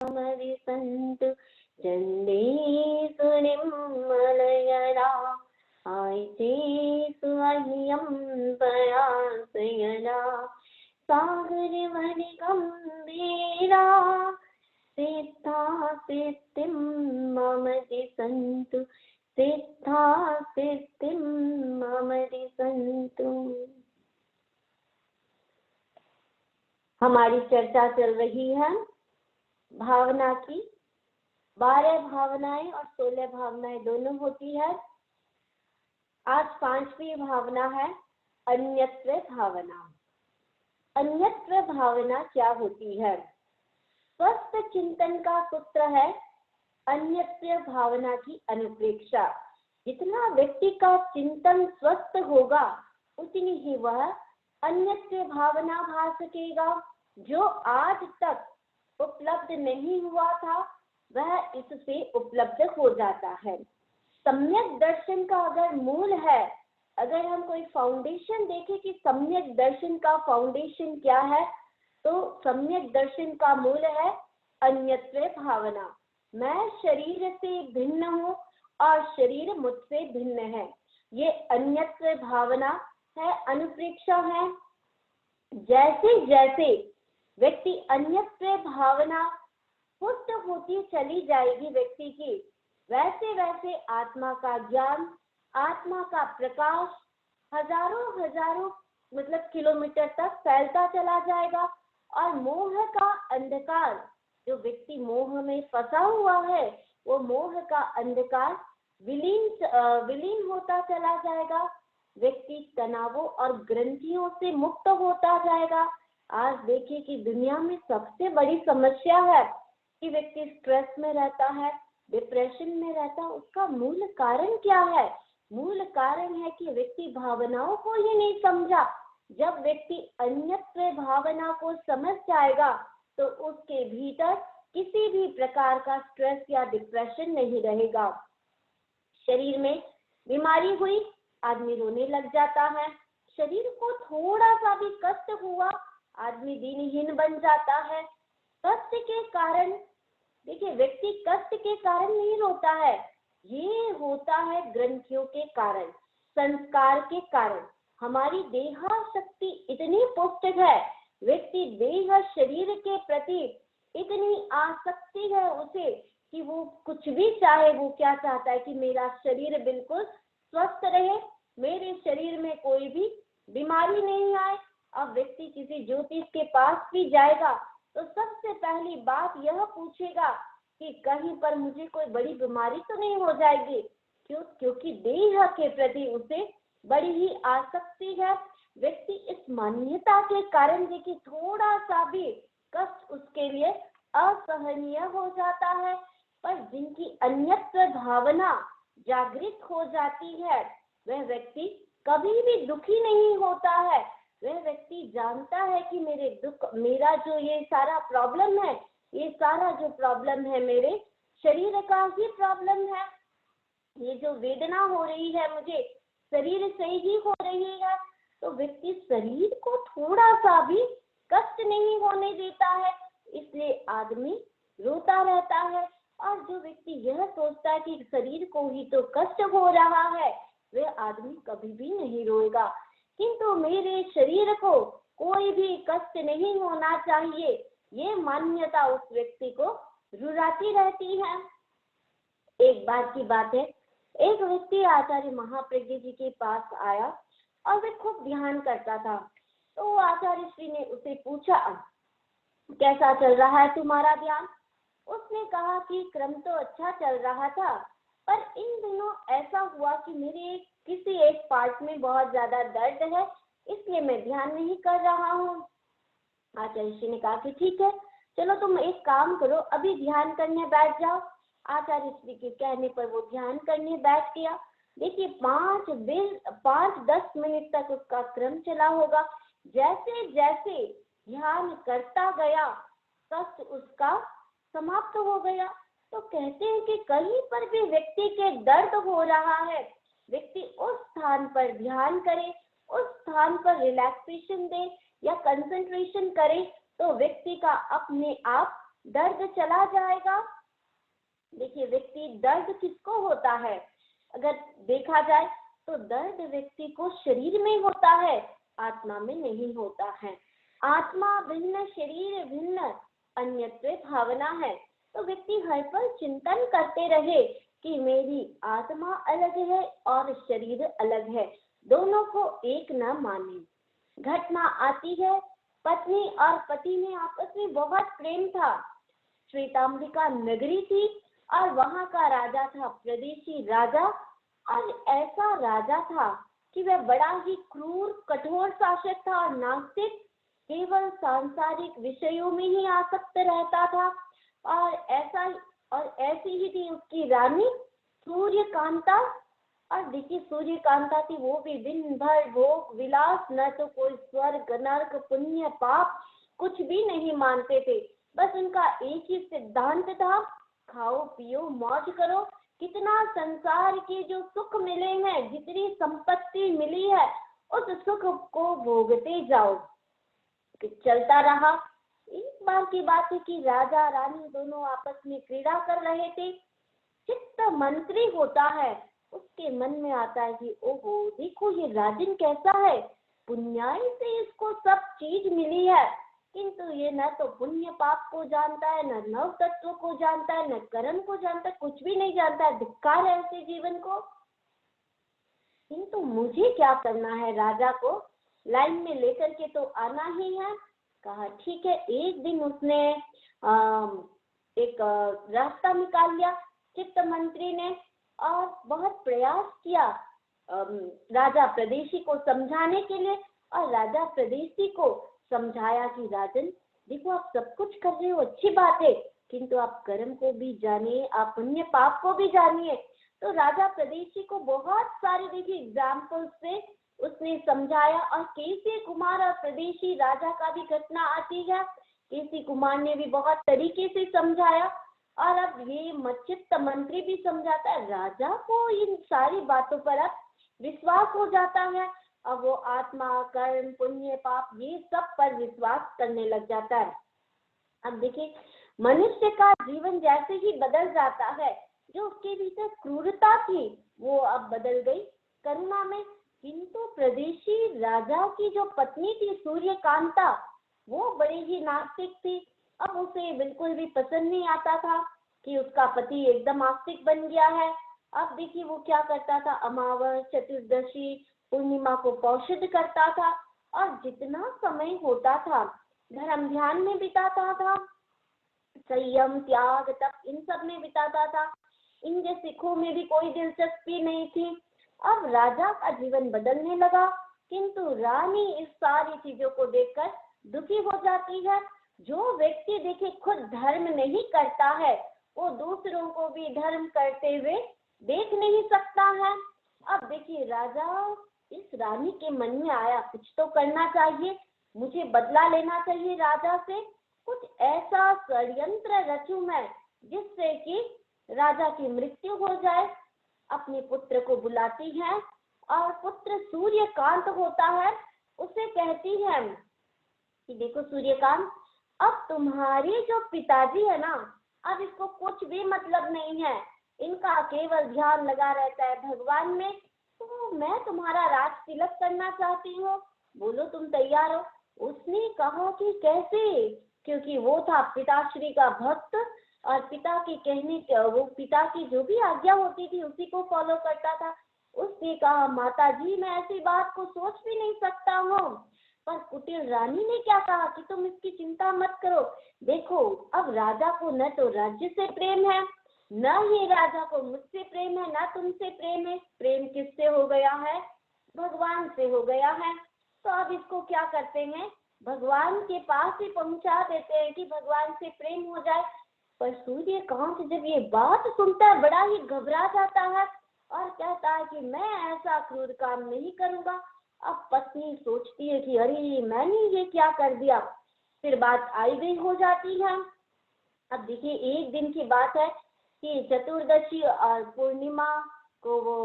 मरिसन्तु चण्डेषु निर्मलयदा आयतेषु अह्यं प्रयासयदा सागरवनिगम्भीरा सिद्धा सिद्धिं मम दिशन्तु सिद्धा सिद्धिं मम दिशन्तु। हमारी चर्चा चल रही है भावना की। 12 भावनाएं और 16 भावनाएं दोनों होती है। आज 5वीं भावना है अन्यत्व भावना। अन्यत्व भावना क्या होती है? स्वस्थ चिंतन का सूत्र है अन्यत्व भावना की अनुप्रेक्षा। जितना व्यक्ति का चिंतन स्वस्थ होगा उतनी ही वह अन्यत्व भावना भा सकेगा। जो आज तक उपलब्ध नहीं हुआ था वह इससे उपलब्ध हो जाता है। सम्यक दर्शन का अगर मूल है, अगर हम कोई फाउंडेशन देखें कि सम्यक दर्शन का फाउंडेशन क्या है, तो सम्यक दर्शन का मूल है अन्यत्व भावना। मैं शरीर से भिन्न हूँ और शरीर मुझसे भिन्न है, ये अन्यत्व भावना है, अनुप्रेक्षा है। जैसे जैसे व्यक्ति अन्यत्व भावना पुष्ट होती चली जाएगी व्यक्ति की, वैसे वैसे आत्मा का ज्ञान, आत्मा का प्रकाश हजारों किलोमीटर तक फैलता चला जाएगा और मोह का अंधकार, जो व्यक्ति मोह में फंसा हुआ है, वो मोह का अंधकार विलीन होता चला जाएगा। व्यक्ति तनावों और ग्रंथियों से मुक्त होता जाएगा। आज देखिए कि दुनिया में सबसे बड़ी समस्या है कि व्यक्ति स्ट्रेस में रहता है, डिप्रेशन में रहता है। उसका मूल कारण क्या है? मूल कारण है कि व्यक्ति भावनाओं को ही नहीं समझा। जब व्यक्ति अन्यत्व भावना को समझ जाएगा तो उसके भीतर किसी भी प्रकार का स्ट्रेस या डिप्रेशन नहीं रहेगा। शरीर में बीमारी हुई, आदमी रोने लग जाता है। शरीर को थोड़ा सा भी कष्ट हुआ, आदमी दीनहीन बन जाता है। कष्ट के कारण, देखिए व्यक्ति कष्ट के कारण नहीं रोता है, ये होता है ग्रंथियों के कारण, संस्कार के कारण। हमारी देह शक्ति इतनी पुष्ट है, व्यक्ति देह शरीर के प्रति इतनी आसक्ति है उसे कि वो कुछ भी चाहे, वो क्या चाहता है कि मेरा शरीर बिल्कुल स्वस्थ रहे, मेरे शरीर में कोई भी बीमारी नहीं आए। अब व्यक्ति किसी ज्योतिष के पास भी जाएगा तो सबसे पहली बात यह पूछेगा कि कहीं पर मुझे कोई बड़ी बीमारी तो नहीं हो जाएगी। क्योंकि देह के प्रति उसे बड़ी ही आसक्ति है। व्यक्ति इस मान्यता के कारण देखिए थोड़ा सा भी कष्ट उसके लिए असहनीय हो जाता है। पर जिनकी अन्यत्व भावना जागृत हो जाती है वह व्यक्ति कभी भी दुखी नहीं होता है। वह व्यक्ति जानता है कि मेरा जो ये सारा प्रॉब्लम है, ये सारा जो प्रॉब्लम है मेरे शरीर का ही प्रॉब्लम है। ये जो वेदना हो रही है मुझे शरीर से ही हो रही है। तो व्यक्ति शरीर को थोड़ा सा भी कष्ट नहीं होने देता है, इसलिए आदमी रोता रहता है। और जो व्यक्ति यह सोचता है कि शरीर को ही तो कष्ट हो रहा है, वह आदमी कभी भी नहीं रोएगा। किंतु मेरे शरीर को कोई भी कष्ट नहीं होना चाहिए, ये मान्यता उस व्यक्ति को रुलाती रहती है। एक बार की बात है, एक व्यक्ति आचार्य महाप्रज्ञ जी के पास आया और वह खूब ध्यान करता था। तो आचार्य श्री ने उसे पूछा, कैसा चल रहा है तुम्हारा ध्यान? उसने कहा कि क्रम तो अच्छा चल रहा था, पर इन दिनों ऐसा हुआ कि मेरे किसी एक पार्ट में बहुत ज्यादा दर्द है, इसलिए मैं ध्यान नहीं कर रहा हूँ। आचार्य श्री ने कहा कि ठीक है, चलो तुम एक काम करो, अभी ध्यान करने बैठ जाओ। आचार्य श्री के कहने पर वो ध्यान करने बैठ गया। देखिए 5-10 मिनट तक उसका क्रम चला होगा। जैसे जैसे ध्यान करता गया कष्ट उसका समाप्त हो गया। तो कहते हैं कि कहीं पर भी व्यक्ति के दर्द हो रहा है, व्यक्ति उस स्थान पर ध्यान करे, उस स्थान पर रिलैक्सेशन दे या कंसंट्रेशन करे, तो व्यक्ति का अपने आप दर्द चला जाएगा। देखिए व्यक्ति, दर्द किसको होता है? अगर देखा जाए तो दर्द व्यक्ति को शरीर में होता है, आत्मा में नहीं होता है। आत्मा भिन्न, शरीर भिन्न, अन्यत्व भावना है। तो व्यक्ति हर पल चिंतन करते रहे कि मेरी आत्मा अलग है और शरीर अलग है, दोनों को एक न माने। घटना आती है, पत्नी और पति में आपस में बहुत प्रेम था। श्वेतांबिका नगरी थी और वहां का राजा था प्रदेशी राजा। और ऐसा राजा था कि वह बड़ा ही क्रूर कठोर शासक था और नास्तिक, केवल सांसारिक विषयों में ही आसक्त रहता था। और ऐसी ही थी उसकी रानी सूर्यकांता। और देखिए सूर्यकांता थी, वो भी दिन भर भोग विलास, न तो कोई स्वर्ग नरक पुण्य पाप कुछ भी नहीं मानते थे। बस उनका एक ही सिद्धांत था, खाओ पियो मौज करो। कितना संसार के जो सुख मिले हैं, जितनी संपत्ति मिली है, उस सुख को भोगते जाओ। चलता रहा। एक बार की बात है कि राजा रानी दोनों आपस में क्रीड़ा कर रहे थे। चित्त मंत्री होता है, उसके मन में आता है कि ओहो देखो ये राजन कैसा है, पुण्याई से इसको सब चीज मिली है, किंतु ये न तो पुण्य पाप को जानता है, न नव तत्व को जानता है, न कर्म को जानता है, कुछ भी नहीं जानता है। धिक्कार है ऐसे जीवन को। किंतु मुझे क्या करना है, राजा को लाइन में लेकर के तो आना ही है। कहा ठीक है। एक दिन उसने एक रास्ता निकाल लिया चित्त मंत्री ने, और बहुत प्रयास किया राजा प्रदेशी को समझाने के लिए। और राजा प्रदेशी को समझाया कि राजन देखो आप सब कुछ कर रहे हो, अच्छी बात है, किंतु आप कर्म को भी जानिए, आप पुण्य पाप को भी जानिए। तो राजा प्रदेशी को बहुत सारे देखिए एग्जाम्पल से उसने समझाया। और केसी कुमार और प्रदेशी राजा का भी घटना आती है। केसी कुमार ने भी बहुत तरीके से समझाया, और अब ये चित्त मंत्री भी समझाता है। राजा को इन सारी बातों पर अब विश्वास हो जाता है। अब वो आत्मा, कर्म, पुण्य, पाप ये सब पर विश्वास करने लग जाता है। अब देखिए मनुष्य का जीवन जैसे ही बदल जाता है, जो उसके भीतर क्रूरता थी वो अब बदल गई करुणा में। किंतु प्रदेशी राजा की जो पत्नी थी सूर्यकांता, वो बड़ी ही नास्तिक थी। अब उसे बिल्कुल भी पसंद नहीं आता था कि उसका पति एकदम आस्तिक बन गया है। अब देखिए वो क्या करता था, अमावस, चतुर्दशी, पूर्णिमा को पौषित करता था, और जितना समय होता था धर्म ध्यान में बिताता था, संयम, त्याग, तप इन सब में बिताता था। इनके सिखों में भी कोई दिलचस्पी नहीं थी। अब राजा का जीवन बदलने लगा, किंतु रानी इस सारी चीजों को देखकर दुखी हो जाती है। जो व्यक्ति देखिए खुद धर्म नहीं करता है, वो दूसरों को भी धर्म करते हुए देख नहीं सकता है। अब देखिए राजा, इस रानी के मन में आया कुछ तो करना चाहिए, मुझे बदला लेना चाहिए राजा से। कुछ ऐसा षड्यंत्र रचूं मैं जिससे कि राजा की मृत्यु हो जाए। अपने पुत्र को बुलाती है, और पुत्र सूर्यकांत होता है, उसे कहती है कि देखो सूर्यकांत, अब तुम्हारे जो पिताजी है ना, अब इसको कुछ भी मतलब नहीं है, इनका केवल ध्यान लगा रहता है भगवान में। तो मैं तुम्हारा राज तिलक करना चाहती हूँ, बोलो तुम तैयार हो? उसने कहा कि कैसे, क्योंकि वो था पिताश्री का भक्त, और पिता के वो पिता की जो भी आज्ञा होती थी उसी को फॉलो करता था। उसने कहा माता जी मैं ऐसी बात को सोच भी नहीं सकता हूँ। पर कुटिल रानी ने क्या कहा कि तुम इसकी चिंता मत करो, देखो अब राजा को न तो राज्य से प्रेम है, न ही राजा को मुझसे प्रेम है, न तुमसे प्रेम है। प्रेम किससे हो गया है? भगवान से हो गया है। तो अब इसको क्या करते हैं, भगवान के पास ही पहुंचा देते हैं कि भगवान से प्रेम हो जाए। पर सूर्यकांत जब ये बात सुनता है बड़ा ही घबरा जाता है, और कहता है कि मैं ऐसा क्रूर काम नहीं करूंगा। अब पत्नी सोचती है कि अरे मैंने ये क्या कर दिया। फिर बात आई गई हो जाती है। अब देखिए एक दिन की बात है कि चतुर्दशी और पूर्णिमा को वो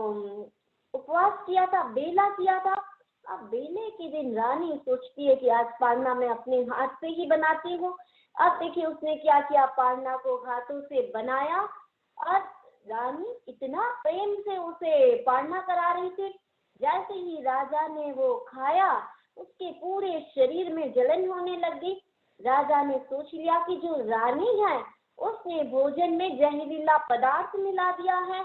उपवास किया था, बेला किया था। अब बेले के दिन रानी सोचती है कि आज पालना मैं अपने हाथ से ही बनाती हूँ, अब देखिए उसने क्या किया, पारना को हाथों से बनाया और रानी इतना प्रेम से उसे पारना करा रही थी। जैसे ही राजा ने वो खाया उसके पूरे शरीर में जलन होने लगी। राजा ने सोच लिया कि जो रानी है उसने भोजन में जहरीला पदार्थ मिला दिया है।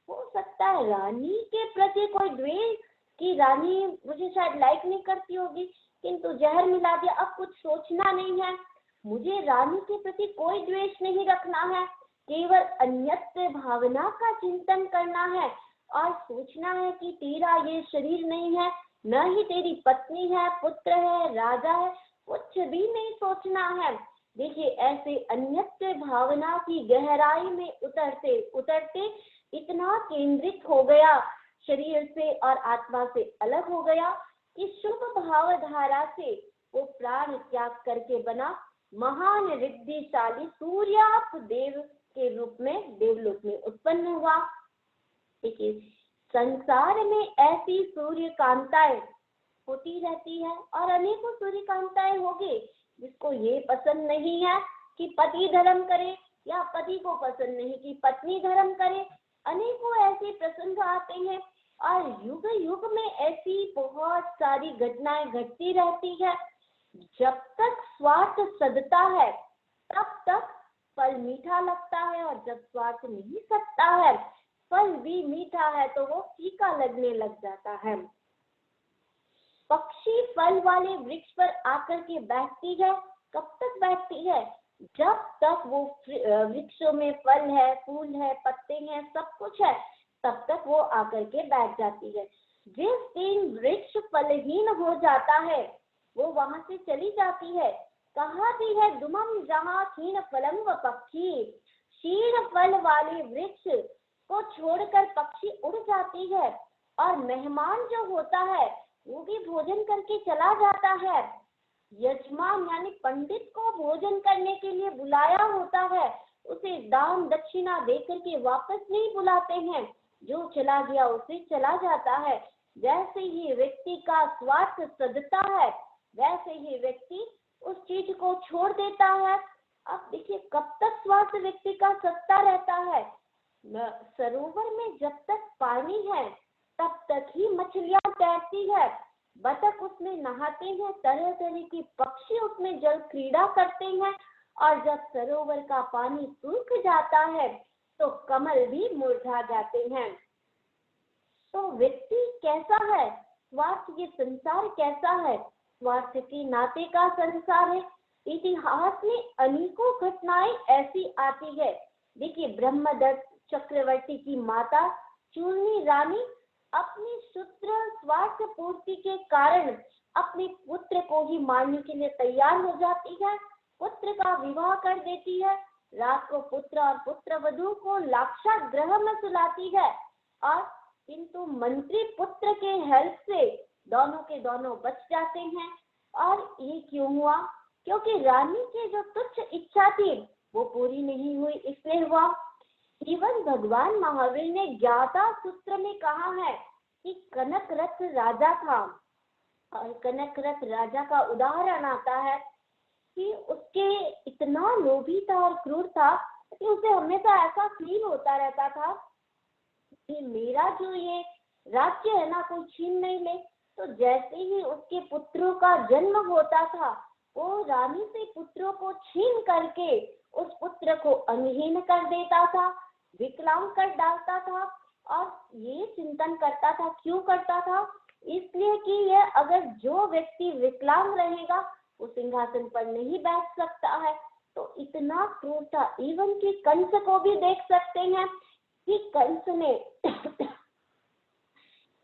हो सकता है रानी के प्रति कोई द्वेष, कि रानी मुझे शायद लाइक नहीं करती होगी, किंतु जहर मिला दिया। अब कुछ सोचना नहीं है, मुझे रानी के प्रति कोई द्वेष नहीं रखना है, केवल अन्यत्र भावना का चिंतन करना है और सोचना है कि तेरा ये शरीर नहीं है, न ही तेरी पत्नी है, पुत्र है, राजा है, कुछ भी नहीं सोचना है। देखिए ऐसे अन्यत्र भावना की गहराई में उतरते उतरते इतना केंद्रित हो गया, शरीर से और आत्मा से अलग हो गया कि शुभ भाव धारा से वो प्राण त्याग करके बना महान रिद्धिशाली सूर्याप देव के रूप में देवलोक में उत्पन्न हुआ। देखिए संसार में ऐसी सूर्य कांताएं होती रहती है और अनेकों सूर्य कांताएं होगी जिसको ये पसंद नहीं है कि पति धर्म करे, या पति को पसंद नहीं कि पत्नी धर्म करे। अनेकों ऐसे प्रसंग आते हैं और युग युग में ऐसी बहुत सारी घटनाएं घटती रहती है। जब तक स्वार्थ सदता है तब तक फल मीठा लगता है, और जब स्वार्थ नहीं सदता है, फल भी मीठा है तो वो फीका लगने लग जाता है। पक्षी फल वाले वृक्ष पर आकर के बैठती है। कब तक बैठती है? जब तक वो वृक्षों में फल है, फूल है, पत्ते हैं, सब कुछ है, तब तक वो आकर के बैठ जाती है। जिस दिन वृक्ष फलहीन हो जाता है वो वहां से चली जाती है। कहा भी है दुमम जहाँ क्षीण फलम व पक्षी, क्षीण फल वाले वृक्ष को छोड़कर पक्षी उड़ जाती है और मेहमान जो होता है वो भी भोजन करके चला जाता है। यजमान यानी पंडित को भोजन करने के लिए बुलाया होता है, उसे दान दक्षिणा देकर के वापस नहीं बुलाते हैं, जो चला गया उसे चला जाता है। जैसे ही व्यक्ति का स्वार्थ सदता है वैसे ही व्यक्ति उस चीज को छोड़ देता है। अब देखिए कब तक स्वार्थ व्यक्ति का सत्ता रहता है? सरोवर में जब तक पानी है तब तक ही मछलियां तैरती है, बतख उसमें नहाते हैं, तरह तरह के पक्षी उसमें जल क्रीड़ा करते हैं, और जब सरोवर का पानी सूख जाता है तो कमल भी मुरझा जाते हैं। तो व्यक्ति कैसा है? स्वार्थ ये संसार कैसा है? स्वार्थ के नाते का संसार है। इतिहास में अनेकों घटनाएं ऐसी आती है। देखिए ब्रह्मदत्त चक्रवर्ती की माता चूर्णी रानी अपनी शूद्र स्वार्थ पूर्ति के कारण अपने पुत्र को ही मारने के लिए तैयार हो जाती है, पुत्र का विवाह कर देती है। रात को पुत्र और पुत्र वधू को लाक्षागृह में सुलाती है, और किंतु मंत्री पुत्र के हेल्प से दोनों के दोनों बच जाते हैं। और ये क्यों हुआ? क्योंकि रानी की जो तुच्छ इच्छा थी वो पूरी नहीं हुई, इसलिए हुआ। इवन भगवान महावीर ने ज्ञाता सूत्र में कहा है कि कनक रथ राजा था, और कनक रथ राजा का उदाहरण आता है कि उसके इतना लोभी था और क्रूर था कि उसे हमेशा ऐसा फील होता रहता था कि मेरा जो ये राज्य है ना कोई छीन नहीं ले। तो जैसे ही उसके पुत्रों का जन्म होता था वो रानी से पुत्रों को छीन करके उस पुत्र को अंगहीन कर देता था, विकलांग कर डालता था। और ये चिंतन करता था, क्यों करता था? इसलिए कि ये अगर जो व्यक्ति विकलांग रहेगा वो सिंहासन पर नहीं बैठ सकता है। तो इतना क्रूर था। इवन कि कंस को भी देख सकते हैं कि कंस ने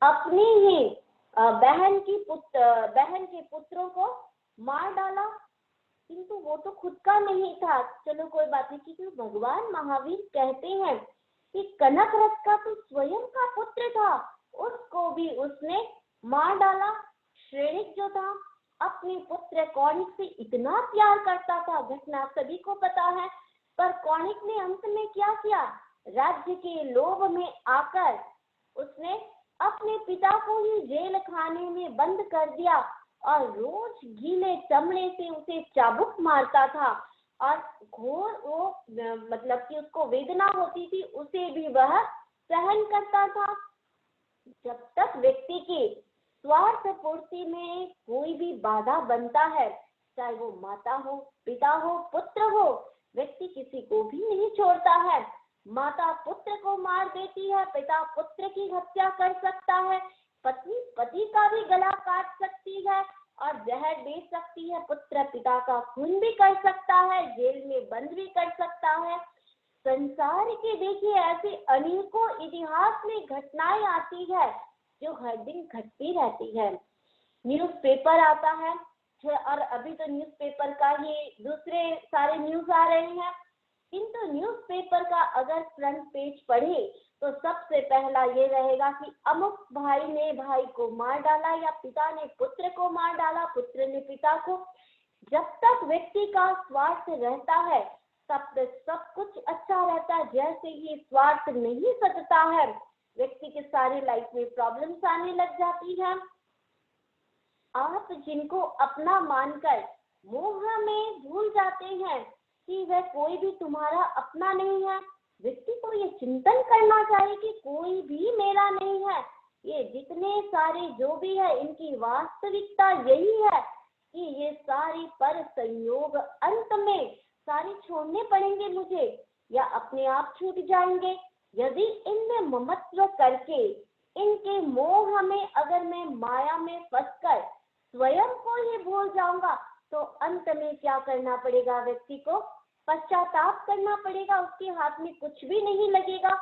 अपनी ही बहन के पुत्रों को मार डाला, किंतु वो तो खुद का नहीं था। चलो कोई बात नहीं, क्योंकि भगवान महावीर कहते हैं कि कनक रथ का तो स्वयं का पुत्र था, उसको भी उसने मार डाला। श्रेणिक जो था अपने पुत्र कौणिक से इतना प्यार करता था, घटना सभी को पता है। पर कौणिक ने अंत में क्या किया? राज्य के लोभ में आकर उसने अपने पिता को ही जेल खाने में बंद कर दिया और रोज गीले चमड़े से उसे चाबुक मारता था। और घोर वो मतलब कि उसको वेदना होती थी, उसे भी वह सहन करता था। जब तक व्यक्ति की स्वार्थ पूर्ति में कोई भी बाधा बनता है, चाहे वो माता हो, पिता हो, पुत्र हो, व्यक्ति किसी को भी नहीं छोड़ता है। माता पुत्र को मार देती है, पिता पुत्र की हत्या कर सकता है, पत्नी पति का भी गला काट सकती है और जहर दे सकती है, पुत्र पिता का खून भी कर सकता है, जेल में बंद भी कर सकता है। संसार के देखिए ऐसे अनेकों इतिहास में घटनाएं आती है जो हर दिन घटती रहती है। न्यूज़पेपर आता है और अभी तो न्यूज़पेपर का ही दूसरे सारे न्यूज़ आ रहे हैं, किंतु न्यूज़पेपर का अगर फ्रंट पेज पढ़े तो सबसे पहला ये रहेगा कि अमुक भाई ने भाई को मार डाला या पिता ने पुत्र को मार डाला, पुत्र ने पिता को। जब तक व्यक्ति का स्वार्थ रहता है तब तक सब कुछ अच्छा रहता है। जैसे ही स्वार्थ नहीं सचता है, व्यक्ति के सारे लाइफ में प्रॉब्लम्स आने लग जाती है। आप जिनको अपना मानकर मोह में भूल जाते हैं कि वह कोई भी तुम्हारा अपना नहीं है, व्यक्ति को ये चिंतन करना चाहिए कि कोई भी मेरा नहीं है। ये जितने सारे जो भी है, इनकी वास्तविकता यही है कि ये सारी पर संयोग अंत में सारे छोड़ने पड़ेंगे मुझे या अपने आप छूट जाएंगे। यदि इनमें ममत्व करके इनके मोह में अगर मैं माया में फंसकर स्वयं को ही भूल जाऊंगा तो अंत में क्या करना पड़ेगा, व्यक्ति को पश्चाताप करना पड़ेगा, उसके हाथ में कुछ भी नहीं लगेगा।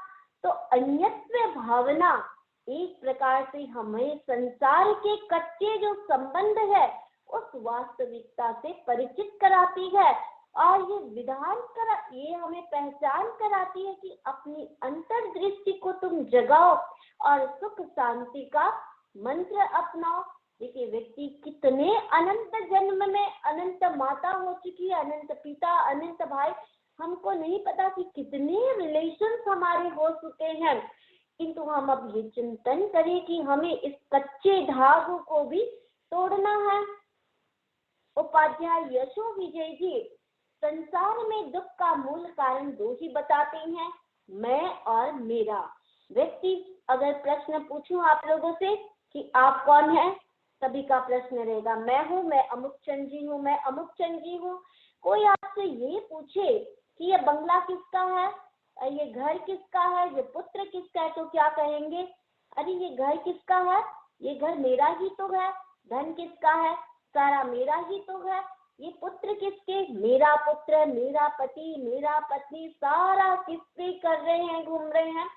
तो अन्यत्व भावना एक प्रकार से हमें संसार के कच्चे जो संबंध है उस वास्तविकता से परिचित कराती है और ये हमें पहचान कराती है कि अपनी अंतर्दृष्टि को तुम जगाओ और सुख शांति का मंत्र अपनाओ। देखिए व्यक्ति कितने अनंत जन्म में अनंत माता हो चुकी है, अनंत पिता, अनंत भाई, हमको नहीं पता कि कितने रिलेशंस हमारे हो चुके हैं, किंतु हम अब ये चिंतन करें कि हमें इस कच्चे धागों को भी तोड़ना है। उपाध्याय यशो विजय जी संसार में दुख का मूल कारण दो ही बताते हैं, मैं और मेरा। व्यक्ति अगर प्रश्न पूछूं आप लोगों से कि आप कौन है, सभी का प्रश्न रहेगा मैं हूँ, मैं अमुक चंद जी हूँ, मैं अमुक चंद जी हूँ। कोई आपसे ये पूछे कि ये बंगला किसका है, ये घर किसका है, ये पुत्र किसका है, तो क्या कहेंगे, अरे ये घर किसका है, ये घर मेरा ही तो है। धन किसका है, सारा मेरा ही तो है। ये पुत्र किसके, मेरा पुत्र, मेरा पति, मेरा पत्नी, सारा किससे कर रहे हैं, घूम रहे हैं,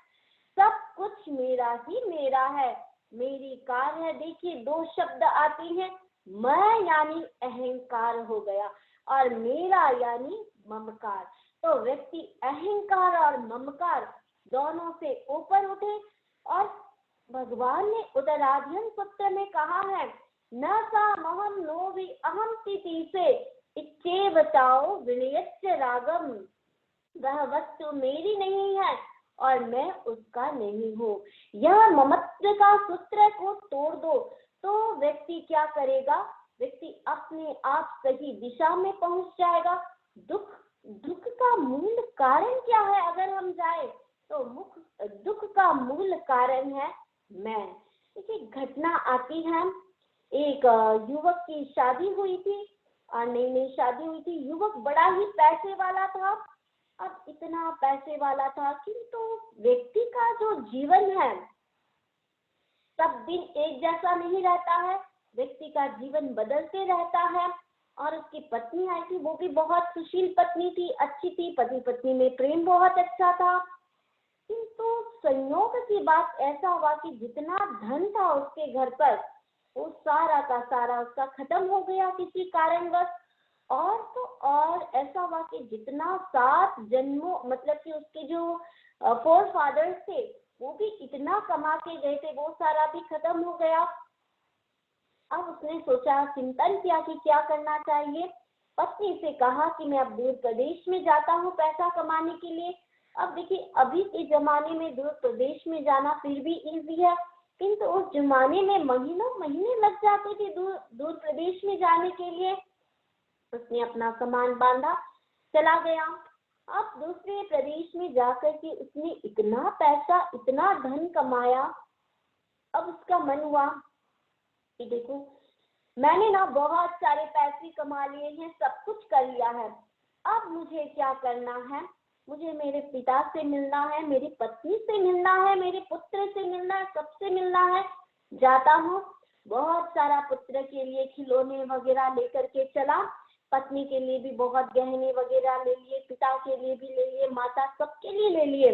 सब कुछ मेरा ही मेरा है, मेरी कार है। देखिए दो शब्द आते हैं, मैं यानी अहंकार हो गया और मेरा यानी ममकार। तो व्यक्ति अहंकार और ममकार दोनों से ऊपर उठे और भगवान ने उत्तराधियन सूत्र में कहा है, न सा महम नो भी अहम तिथि से इच्छे बताओ विनयच्च रागम, वह वस्तु मेरी नहीं है और मैं उसका नहीं हूँ। यह ममत्व का सूत्र को तोड़ दो तो व्यक्ति क्या करेगा, व्यक्ति अपने आप सही दिशा में पहुंच जाएगा। दुख का मूल कारण क्या है, अगर हम जाए तो दुख का मूल कारण है मैं। देखिए घटना आती है, एक युवक की शादी हुई थी और नई शादी हुई थी, युवक बड़ा ही पैसे वाला था। अब इतना पैसे वाला था किंतु व्यक्ति का जो जीवन है सब दिन एक जैसा नहीं रहता है, व्यक्ति का जीवन बदलते रहता है। और उसकी पत्नी आई थी, वो भी बहुत सुशील पत्नी थी, अच्छी थी, पति पत्नी में प्रेम बहुत अच्छा था। किंतु संयोग की बात ऐसा हुआ कि जितना धन था उसके घर पर वो सारा का सारा उसका खत्म हो गया किसी कारणवश। और तो और ऐसा हुआ कि जितना 7 जन्मों मतलब कि उसके जो 4 फादर्स थे वो भी इतना कमा के गए थे, वो सारा भी खत्म हो गया। अब उसने सोचा, चिंतन किया कि क्या करना चाहिए। पत्नी से कहा कि मैं अब दूर प्रदेश में जाता हूँ पैसा कमाने के लिए। अब देखिए अभी के जमाने में दूर प्रदेश में जाना फिर भी इजी है, किंतु उस जमाने में महीनों महीने लग जाते थे दूर प्रदेश में जाने के लिए। उसने अपना सामान बांधा, चला गया। अब दूसरे प्रदेश में जाकर के उसने इतना पैसा, इतना धन कमाया। अब उसका मन हुआ कि देखो, मैंने ना बहुत सारे पैसे कमा लिए हैं, सब कुछ कर लिया है, अब मुझे क्या करना है? मुझे मेरे पिता से मिलना है, मेरी पत्नी से मिलना है, मेरे पुत्र से मिलना है, सबसे मिलना है। जाता हूँ। बहुत सारा पुत्र के लिए खिलौने वगैरह लेकर के चला, पत्नी के लिए भी बहुत गहने वगैरह ले लिए, पिता के लिए भी ले लिए, माता सबके लिए ले लिए।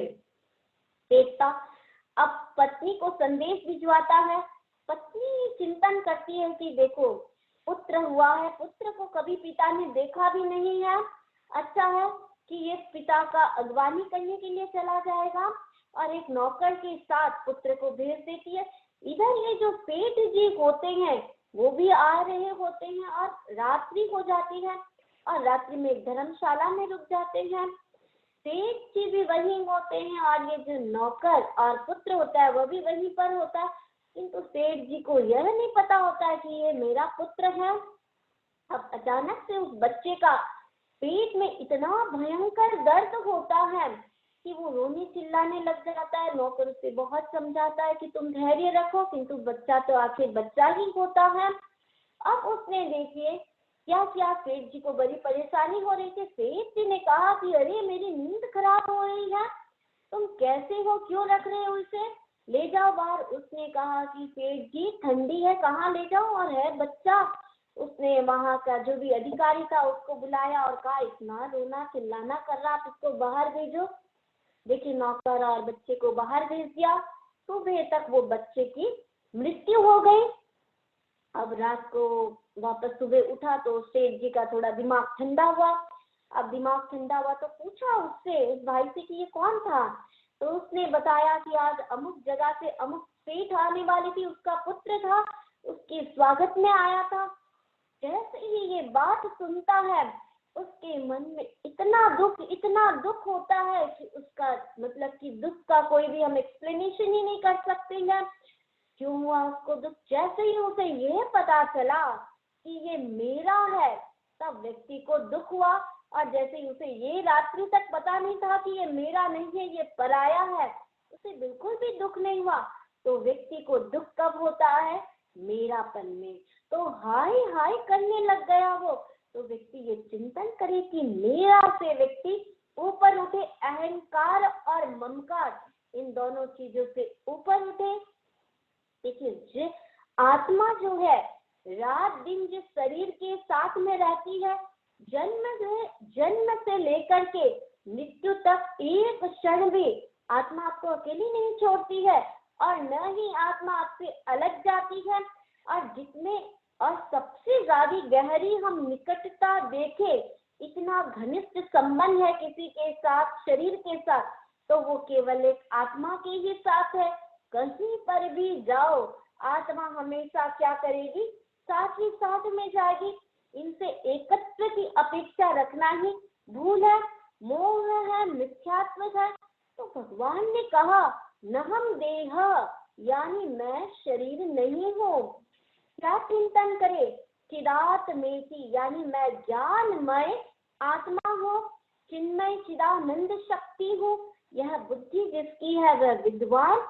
देखता, अब पत्नी को संदेश भिजवाता है। पत्नी चिंतन करती है कि देखो, पुत्र हुआ है, पुत्र को कभी पिता ने देखा भी नहीं है, अच्छा है कि ये पिता का अगवानी करने के लिए चला जाएगा, और एक नौकर के साथ पुत्र को भेज देती है। इधर ये जो सेठ जी होते हैं वो भी आ रहे होते हैं, और रात्रि हो जाती है, और रात्रि में एक धर्मशाला में रुक जाते हैं। सेठ जी भी वहीं होते हैं, और ये जो नौकर और पुत्र होता है वो भी वहीं पर होता है, किंतु सेठ जी को यह नहीं पता होता है कि ये मेरा पुत्र है। अब अचानक से उस बच्चे का पेट में इतना भयंकर दर्द होता है कि वो रोने चिल्लाने लग जाता है। नौकर उसे बहुत समझाता है कि तुम धैर्य रखो, किंतु बच्चा तो आखिर बच्चा ही होता है। अब उसने देखिए क्या किया, सेठ जी को बड़ी परेशानी हो रही थी। सेठ जी ने कहा कि अरे मेरी नींद खराब हो रही है, तुम कैसे हो, क्यों रख रहे हो इसे, ले जाओ बाहर। उसने कहा कि सेठ जी ठंडी है, कहाँ ले जाऊं, और है बच्चा। उसने वहां का जो भी अधिकारी था उसको बुलाया और कहा इतना रोना चिल्लाना कर रहा, आप इसको बाहर भेजो। देखिए, नौकर और बच्चे को बाहर भेज दिया। सुबह तक वो बच्चे की मृत्यु हो गई। अब रात को वापस सुबह उठा तो सेठ जी का थोड़ा दिमाग ठंडा हुआ। अब दिमाग ठंडा हुआ तो पूछा उससे, उस भाई से, कि ये कौन था। तो उसने बताया कि आज अमुक जगह से अमुक सेठ आने वाली थी, उसका पुत्र था, उसके स्वागत में आया था। जैसे ही ये बात सुनता है उसके मन में इतना दुख होता है कि उसका मतलब कि दुख का कोई भी हम एक्सप्लेनेशन ही नहीं कर सकते हैं। क्यों हुआ उसको दुख? जैसे ही उसे ये पता चला कि ये मेरा है, तब व्यक्ति को दुख हुआ। और जैसे ही उसे ये रात्रि तक पता नहीं था कि ये मेरा नहीं है, ये पराया है, उसे बिल्कुल भी दुख नहीं हुआ। तो व्यक्ति को दुख कब होता है? मेरापन में। तो हाय हाय करने लग गया वो। तो व्यक्ति ये चिंतन करे कि मेरा से व्यक्ति ऊपर उठे, अहंकार और ममकार इन दोनों चीजों से ऊपर उठे। देखिए, आत्मा जो है रात दिन जिस शरीर के साथ में रहती है, जन्म से लेकर के मृत्यु तक एक क्षण भी आत्मा आपको अकेली नहीं छोड़ती है, और न ही आत्मा आपसे अलग जाती है। और सबसे ज्यादा गहरी हम निकटता देखे, इतना घनिष्ठ संबंध है किसी के साथ, शरीर के साथ, तो वो केवल एक आत्मा के ही साथ है। कहीं पर भी जाओ, आत्मा हमेशा क्या करेगी? साथ ही साथ में जाएगी। इनसे एकत्व की अपेक्षा रखना ही भूल है, मोह है, मिथ्यात्व है। तो भगवान ने कहा न हम देह, यानी मैं शरीर नहीं हूँ। क्या चिंतन करे? चिदात्मेति, यानी मैं ज्ञानमय आत्मा हूँ, चिन्मय चिदानंद शक्ति हूँ। यह बुद्धि जिसकी है वह विद्वान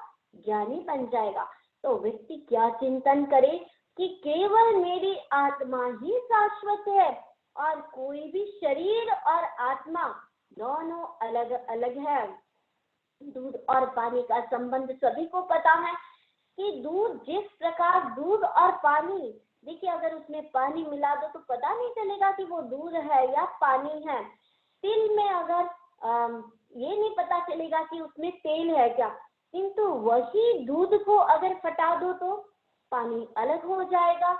ज्ञानी बन जाएगा। तो व्यक्ति क्या चिंतन करे कि केवल मेरी आत्मा ही शाश्वत है, और कोई भी शरीर और आत्मा दोनों अलग अलग है। दूध और पानी का संबंध सभी को पता है कि दूध जिस प्रकार, दूध और पानी, देखिए अगर उसमें पानी मिला दो तो पता नहीं चलेगा कि वो दूध है या पानी है। तिल में अगर ये नहीं पता चलेगा कि उसमें तेल है क्या, किंतु वही दूध को अगर फटा दो तो पानी अलग हो जाएगा।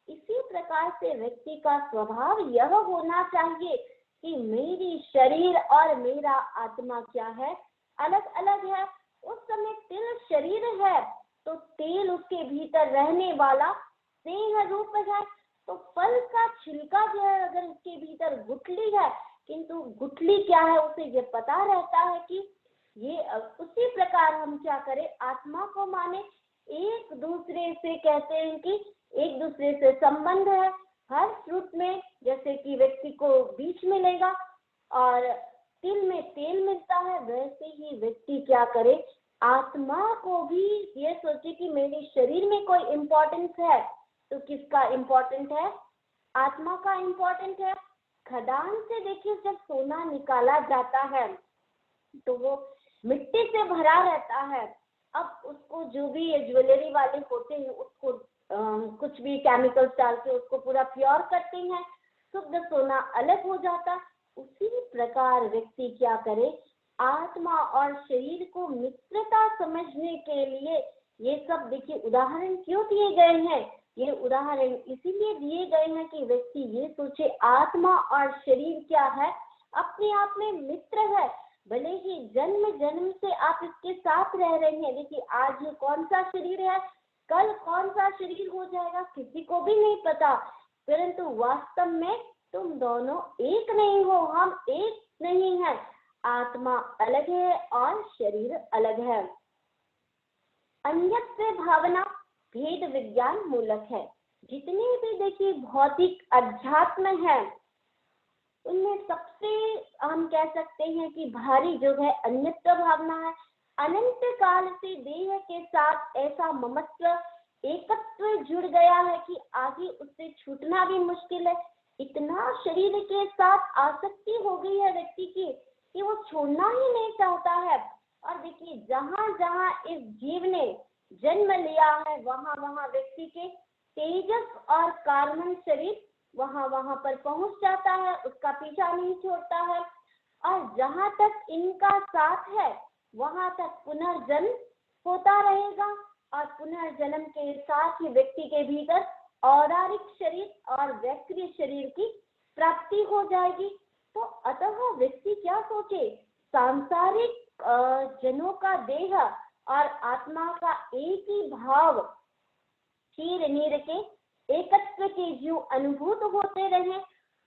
इसी प्रकार से व्यक्ति का स्वभाव यह होना चाहिए कि मेरी शरीर और मेरा आत्मा क्या है? अलग अलग है। उस समय तिल शरीर है तो तेल उसके भीतर रहने वाला स्नेह रूप है। तो फल का छिलका जो है अगर उसके भीतर गुठली है, किंतु गुठली क्या है उसे ये पता रहता है कि ये, उसी प्रकार हम क्या करें? आत्मा को माने, एक दूसरे से कहते हैं कि एक दूसरे से संबंध है। हर फ्रूट में जैसे कि व्यक्ति को बीज मिलेगा, और तिल में तेल मिलता है, वैसे ही व्यक्ति क्या करे, आत्मा को भी ये सोचे कि मेरे शरीर में कोई इम्पोर्टेंस है, तो किसका इम्पोर्टेंट है, आत्मा का इम्पोर्टेंट है। खदान से देखिए जब सोना निकाला जाता है तो वो मिट्टी से भरा रहता है। अब उसको जो भी ज्वेलरी वाले होते हैं उसको कुछ भी केमिकल्स डाल के उसको पूरा प्योर करते हैं, शुद्ध सोना अलग हो जाता। उसी प्रकार व्यक्ति क्या करे, आत्मा और शरीर को मित्रता समझने के लिए ये सब देखिए उदाहरण क्यों दिए गए हैं, ये उदाहरण इसीलिए दिए गए हैं कि व्यक्ति ये सोचे आत्मा और शरीर क्या है, अपने आप में मित्र है। भले ही जन्म जन्म से आप इसके साथ रह रहे हैं, देखिए आज ये कौन सा शरीर है, कल कौन सा शरीर हो जाएगा किसी को भी नहीं पता, परंतु वास्तव में तुम दोनों एक नहीं हो, हम एक नहीं है, आत्मा अलग है और शरीर अलग है। अन्यत्व भावना भेद विज्ञान मूलक है। जितने भी देखिए भौतिक अध्यात्म है उनमें सबसे हम कह सकते हैं कि भारी जो है अन्यत्व भावना है। अनंत काल से देह के साथ ऐसा ममत्व एकत्व जुड़ गया है कि आगे उससे छूटना भी मुश्किल है। इतना शरीर के साथ आसक्ति हो गई है व्यक्ति की कि वो छोड़ना ही नहीं चाहता है। और देखिए जहां जहां इस जीव ने जन्म लिया है वहां वहां व्यक्ति के तेजस और कार्बन शरीर वहां वहां पर पहुंच जाता है, उसका पीछा नहीं छोड़ता है। और जहां तक इनका साथ है वहां तक पुनर्जन्म होता रहेगा और पुनर्जन्म के साथ ही व्यक्ति के भीतर औरारिक शरीर और वैक्रिय शरीर की प्राप्ति हो जाएगी। तो अतः व्यक्ति क्या सोचे, सांसारिक जनों का देह और आत्मा का एक ही भाव क्षीर नीर के एकत्व के जो अनुभूत होते रहे।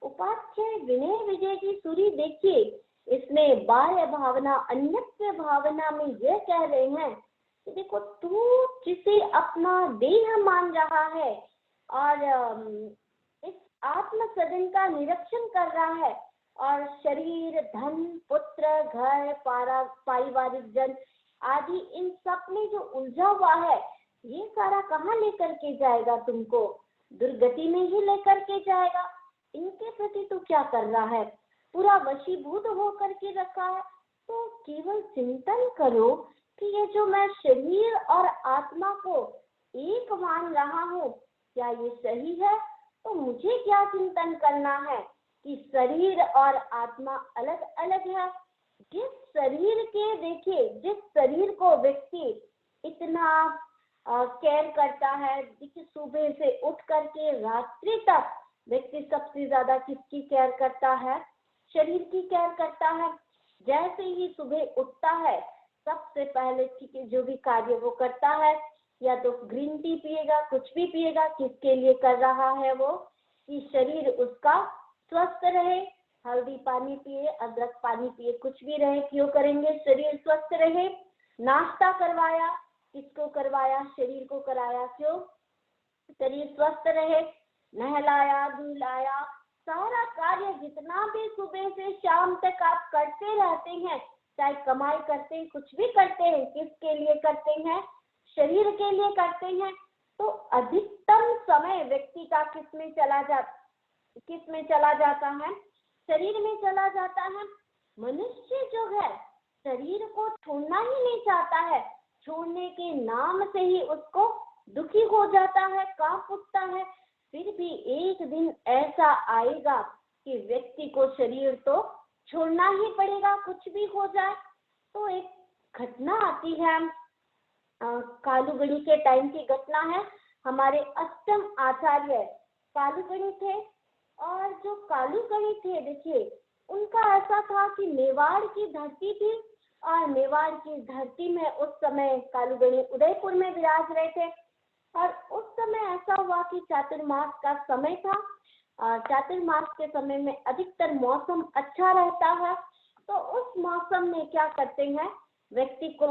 उपाध्याय विनय विजय की सूरी देखिए, इसमें बाह्य भावना अन्यत्व भावना में यह कह रहे हैं कि देखो तू जिसे अपना देह मान रहा है और इस आत्म सदन का निरीक्षण कर रहा है और शरीर धन पुत्र घर पारिवारिक जन आदि इन सब में जो उलझा हुआ है ये सारा कहाँ लेकर के जाएगा, तुमको दुर्गति में ही लेकर के जाएगा। इनके प्रति तू क्या कर रहा है, पूरा वशीभूत होकर के रखा है। तो केवल चिंतन करो कि ये जो मैं शरीर और आत्मा को एक मान रहा हूँ क्या ये सही है। तो मुझे क्या चिंतन करना है कि शरीर और आत्मा अलग अलग है। जिस शरीर के देखिए जिस शरीर को व्यक्ति इतना केयर करता है, देखिए सुबह से उठ करके रात्रि तक व्यक्ति सबसे ज्यादा किसकी केयर करता है, शरीर की केयर करता है। जैसे ही सुबह उठता है सबसे पहले ठीक है जो भी कार्य वो करता है, या तो ग्रीन टी पिएगा, कुछ भी पिएगा, किसके लिए कर रहा है वो, कि शरीर उसका स्वस्थ रहे। हल्दी पानी पिए, अदरक पानी पिए, कुछ भी रहे, क्यों करेंगे, शरीर स्वस्थ रहे। नाश्ता करवाया, किसको करवाया, शरीर को कराया, क्यों, शरीर स्वस्थ रहे। नहलाया धुलाया, सारा कार्य जितना भी सुबह से शाम तक आप करते रहते हैं, चाहे कमाई करते हैं, कुछ भी करते हैं, किसके लिए करते हैं, शरीर के लिए करते हैं। तो अधिकतम समय व्यक्ति का किस में चला जाता है, शरीर में चला जाता है। मनुष्य जो है शरीर को छोड़ना ही नहीं चाहता है, छोड़ने के नाम से ही उसको दुखी हो जाता है, कांप उठता है। फिर भी एक दिन ऐसा आएगा कि व्यक्ति को शरीर तो छोड़ना ही पड़ेगा, कुछ भी हो जाए। तो एक घटना आती है, कालूगणी के टाइम की घटना है। हमारे अष्टम आचार्य कालूगणी थे, और जो कालूगणी थे देखिए उनका ऐसा था कि मेवाड़ की धरती थी, और मेवाड़ की धरती में उस समय कालूगणी उदयपुर में विराज रहे थे। और उस समय ऐसा हुआ कि चातुर्मास का समय था, और चातुर्मास के समय में अधिकतर मौसम अच्छा रहता है। तो उस मौसम में क्या करते हैं, व्यक्ति को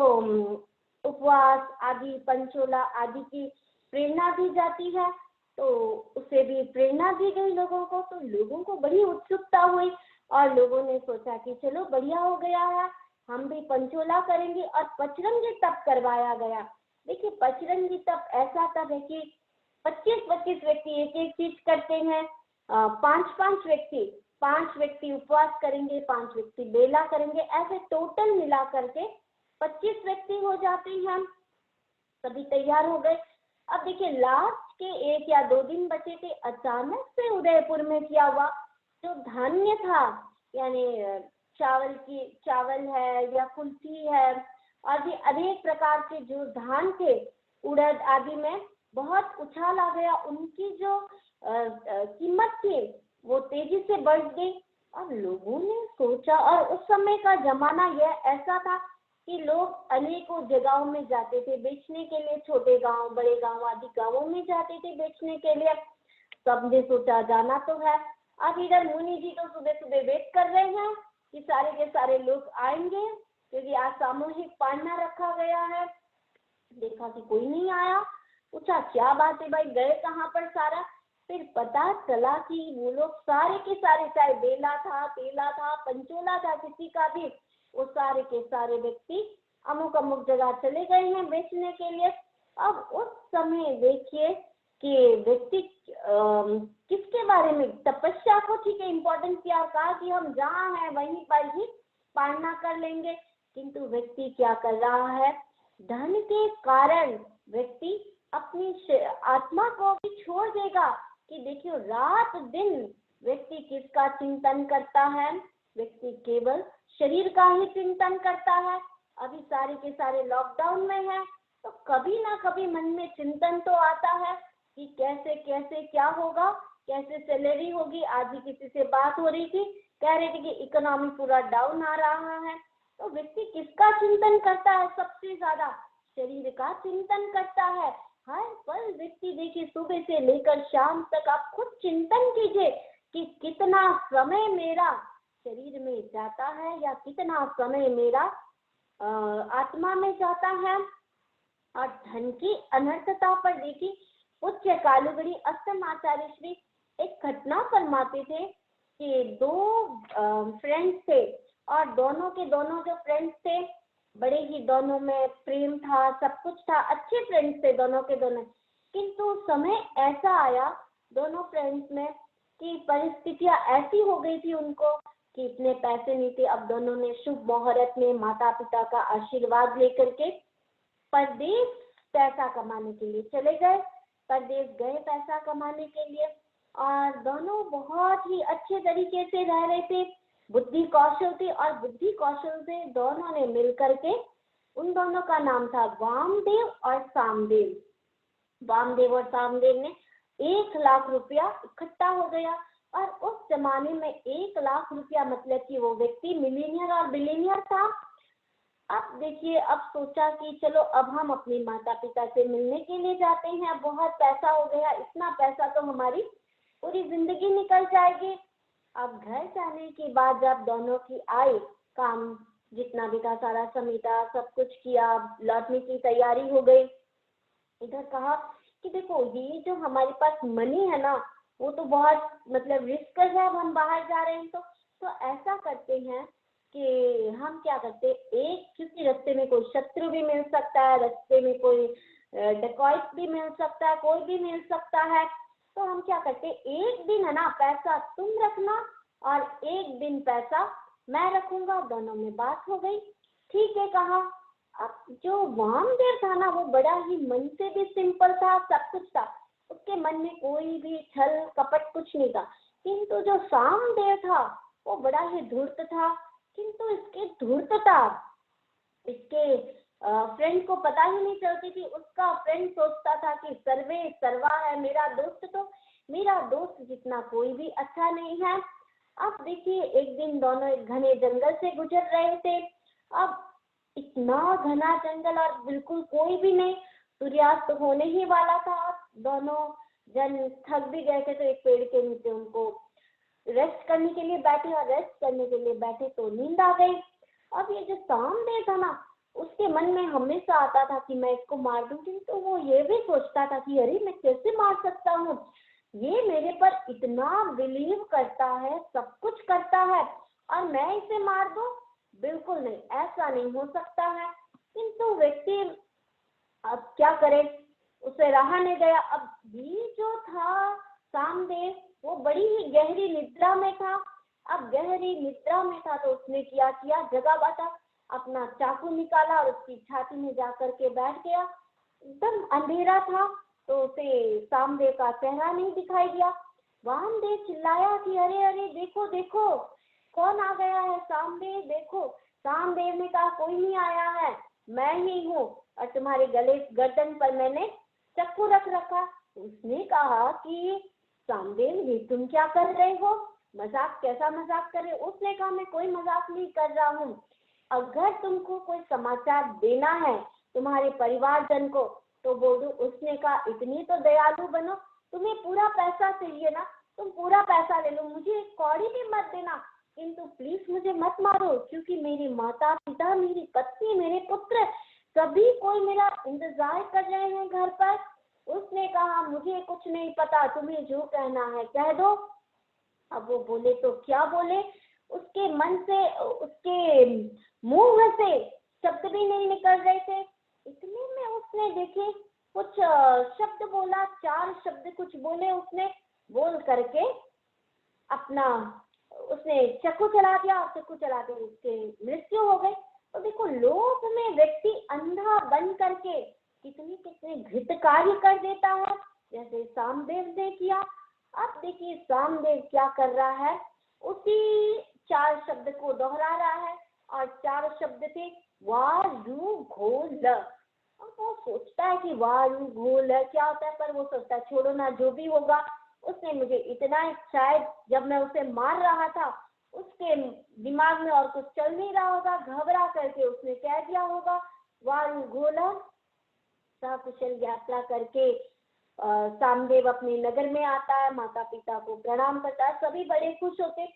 उपवास आदि पंचोला आदि की प्रेरणा दी जाती है। तो उसे भी प्रेरणा दी गई लोगों को, तो लोगों को बड़ी उत्सुकता हुई, और लोगों ने सोचा कि चलो बढ़िया हो गया है, हम भी पंचोला करेंगे, और पचरंगी तप करवाया गया। देखिए पचरंगी तप ऐसा तप है कि 25-25 व्यक्ति एक एक चीज करते हैं, 5 व्यक्ति उपवास करेंगे, 5 व्यक्ति बेला करेंगे, ऐसे टोटल मिला करके 25 व्यक्ति हो जाते हैं। सभी तैयार हो गए। अब देखिए लास्ट के 1 या 2 दिन बचे थे, अचानक से उदयपुर में क्या हुआ, जो धान्य था यानी चावल है या कुल्फी है और भी अनेक प्रकार के जो धान थे, उड़द आदि में बहुत उछाल आ गया। उनकी जो कीमत थी वो तेजी से बढ़ गई और लोगों ने सोचा, और उस समय का जमाना यह ऐसा था कि लोग अनेकों जगहों में जाते थे बेचने के लिए, छोटे गांव, बड़े गांव आदि गांवों में जाते थे बेचने के लिए। सबने सोचा जाना तो है। अब इधर मुनि जी तो सुबह सुबह वेट कर रहे हैं कि सारे के सारे लोग आएंगे, क्योंकि आज सामूहिक पालना रखा गया है। देखा कि कोई नहीं आया, पूछा क्या बात है भाई, गए कहाँ पर सारा। फिर पता चला कि वो लोग सारे के सारे, चाहे बेला था, तेला था, पंचोला था, किसी का भी, वो सारे के सारे व्यक्ति अमुक अमुक जगह चले गए हैं बेचने के लिए। अब उस समय देखिए कि व्यक्ति किसके बारे में, तपस्या को ठीक है इम्पोर्टेंस किया, कहा कि हम जहाँ हैं वहीं पर ही पालना कर लेंगे, किंतु व्यक्ति क्या कर रहा है, धन के कारण व्यक्ति अपनी आत्मा को भी छोड़ देगा। कि देखियो रात दिन व्यक्ति किसका चिंतन करता है, व्यक्ति केवल शरीर का ही चिंतन करता है। अभी सारे के सारे लॉकडाउन में है, तो कभी ना कभी मन में चिंतन तो आता है कि कैसे कैसे क्या होगा, कैसे सैलरी होगी। आज ही किसी से बात हो रही थी, कह रहे थे कि इकोनॉमी पूरा डाउन आ रहा है। तो व्यक्ति किसका चिंतन करता है, सबसे ज्यादा शरीर का चिंतन करता है। हर पल व्यक्ति देखिए सुबह से लेकर शाम तक आप खुद चिंतन कीजिए कि कितना समय मेरा शरीर में जाता है या कितना समय मेरा आत्मा में जाता है। और धन की अनर्थता पर देखिए उच्च कालुगड़ी अष्टमाचार्य श्री एक घटना फरमाते थे कि 2 फ्रेंड्स थे, और दोनों के दोनों जो फ्रेंड्स थे बड़े ही, दोनों में प्रेम था, सब कुछ था, अच्छे फ्रेंड्स थे दोनों के दोनों। किंतु समय ऐसा आया दोनों फ्रेंड्स में कि परिस्थितियां ऐसी हो गई थी उनको कि इतने पैसे नहीं थे। अब दोनों ने शुभ मुहूर्त में माता पिता का आशीर्वाद लेकर के परदेश पैसा कमाने के लिए चले गए। परदेश गए पैसा कमाने के लिए, और दोनों बहुत ही अच्छे तरीके से रह रहे थे, बुद्धि कौशल थी, और बुद्धि कौशल से दोनों ने मिलकर के, उन दोनों का नाम था वामदेव और सामदेव। वामदेव और सामदेव ने 1 लाख रुपया इकट्ठा हो गया। और उस जमाने में 1 लाख रुपया मतलब कि वो व्यक्ति मिलीनियर और बिलीनियर था। अब देखिए, अब सोचा कि चलो अब हम अपने माता पिता से मिलने के लिए जाते हैं, बहुत पैसा हो गया, इतना पैसा तो हमारी पूरी जिंदगी निकल जाएगी। अब घर जाने के बाद जब दोनों की आए, काम जितना भी था सारा समेटा, सब कुछ किया, लौटने की तैयारी हो गई। इधर कहा कि देखो ये जो हमारे पास मनी है ना, वो तो बहुत मतलब रिस्क है, अब हम बाहर जा रहे हैं तो ऐसा करते हैं कि हम क्या करते, एक क्योंकि रास्ते में कोई शत्रु भी मिल सकता है, रास्ते में कोई डकैत भी मिल सकता है, कोई भी मिल सकता है, तो हम क्या करते, एक दिन है ना पैसा तुम रखना और एक दिन पैसा मैं रखूंगा, दोनों में बात हो गई। ठीक है कहा। अब जो वामदेव था ना, वो बड़ा ही मन से भी सिंपल था, सब कुछ था, उसके मन में कोई भी छल कपट कुछ नहीं था। किंतु जो सामदेव था वो बड़ा ही धूर्त था, किंतु इसके धूर्तता इसके फ्रेंड को पता ही नहीं चलती थी। उसका फ्रेंड सोचता था कि सर्वे सर्वा है, मेरा दोस्त तो मेरा दोस्त जितना कोई भी अच्छा नहीं है। अब देखिए एक दिन दोनों एक घने जंगल से गुजर रहे थे। अब इतना घना जंगल और बिल्कुल कोई भी नहीं, सूर्यास्त होने ही वाला था। दोनों जन थक भी गए थे, तो एक पेड़ के नीचे उनको रेस्ट करने के लिए बैठे, और रेस्ट करने के लिए बैठे तो नींद आ गई। अब ये जो सामदेव था ना, उसके मन में हमेशा आता था कि मैं इसको मार दूं, किंतु वो ये भी सोचता था कि अरे मैं कैसे मार सकता हूँ, ये मेरे पर इतना बिलीव करता है, सब कुछ करता है, और मैं इसे मार दूं? बिल्कुल नहीं, ऐसा नहीं हो सकता है। किंतु व्यक्ति अब क्या करे, उसे रहा नहीं गया। अब भी जो था सामदेव, वो बड़ी ही गहरी निद्रा में था। अब गहरी निद्रा में था तो उसने क्या किया, जगा बाटा अपना चाकू निकाला और उसकी छाती में जाकर के बैठ गया। एकदम अंधेरा था तो उसे सामदेव का चेहरा नहीं दिखाई दिया। वामदेव चिल्लाया कि अरे अरे देखो देखो कौन आ गया है, सामदेव देखो। सामदेव ने कहा कोई नहीं आया है, मैं ही हूँ, और तुम्हारे गले गर्दन पर मैंने चाकू रख रखा। उसने कहा कि सामदेव ये तुम क्या कर रहे हो, मजाक, कैसा मजाक कर रहे हो? उसने कहा मैं कोई मजाक नहीं कर रहा हूँ, अगर तुमको कोई समाचार देना है तुम्हारे परिवारजन को तो बोलो। उसने कहा इतनी तो दयालु बनो, तुम्हें पूरा पैसा चाहिए ना, तुम पूरा पैसा ले लो, मुझे एक कौड़ी भी मत देना, किंतु प्लीज मुझे मत मारो, क्योंकि मेरे माता पिता, मेरी पत्नी, मेरे पुत्र सभी कोई मेरा इंतजार कर रहे हैं घर पर। उसने कहा मुझे कुछ नहीं पता, तुम्हें जो कहना है कह दो। अब वो बोले तो क्या बोले, उसके मन से, उसके मुंह से शब्द भी नहीं निकल रहे थे। इतने में उसने देखे कुछ शब्द बोला, 4 शब्द कुछ बोले उसने, बोल करके अपना उसने चाकू चला दिया और चाकू चलाते उसके मृत्यु हो गई। तो देखो लोभ में व्यक्ति अंधा बन करके कितने कितने घृत कार्य कर देता है, जैसे सामदेव ने किया। अब देखिए सामदेव क्या कर रहा है, उसी 4 शब्द को दोहरा रहा है, और 4 शब्द थे वायु घोल। अब वो सोचता है कि वायु घोल क्या होता है, पर वो सोचता है छोड़ो ना, जो भी होगा। उसने मुझे इतना, शायद जब मैं उसे मार रहा था उसके दिमाग में और कुछ चल नहीं रहा होगा, घबरा करके उसने कह दिया होगा वायु घोल। सकुशल यात्रा करके सामदेव अपने नगर में आता है, माता पिता को प्रणाम करता है, सभी बड़े खुश होते।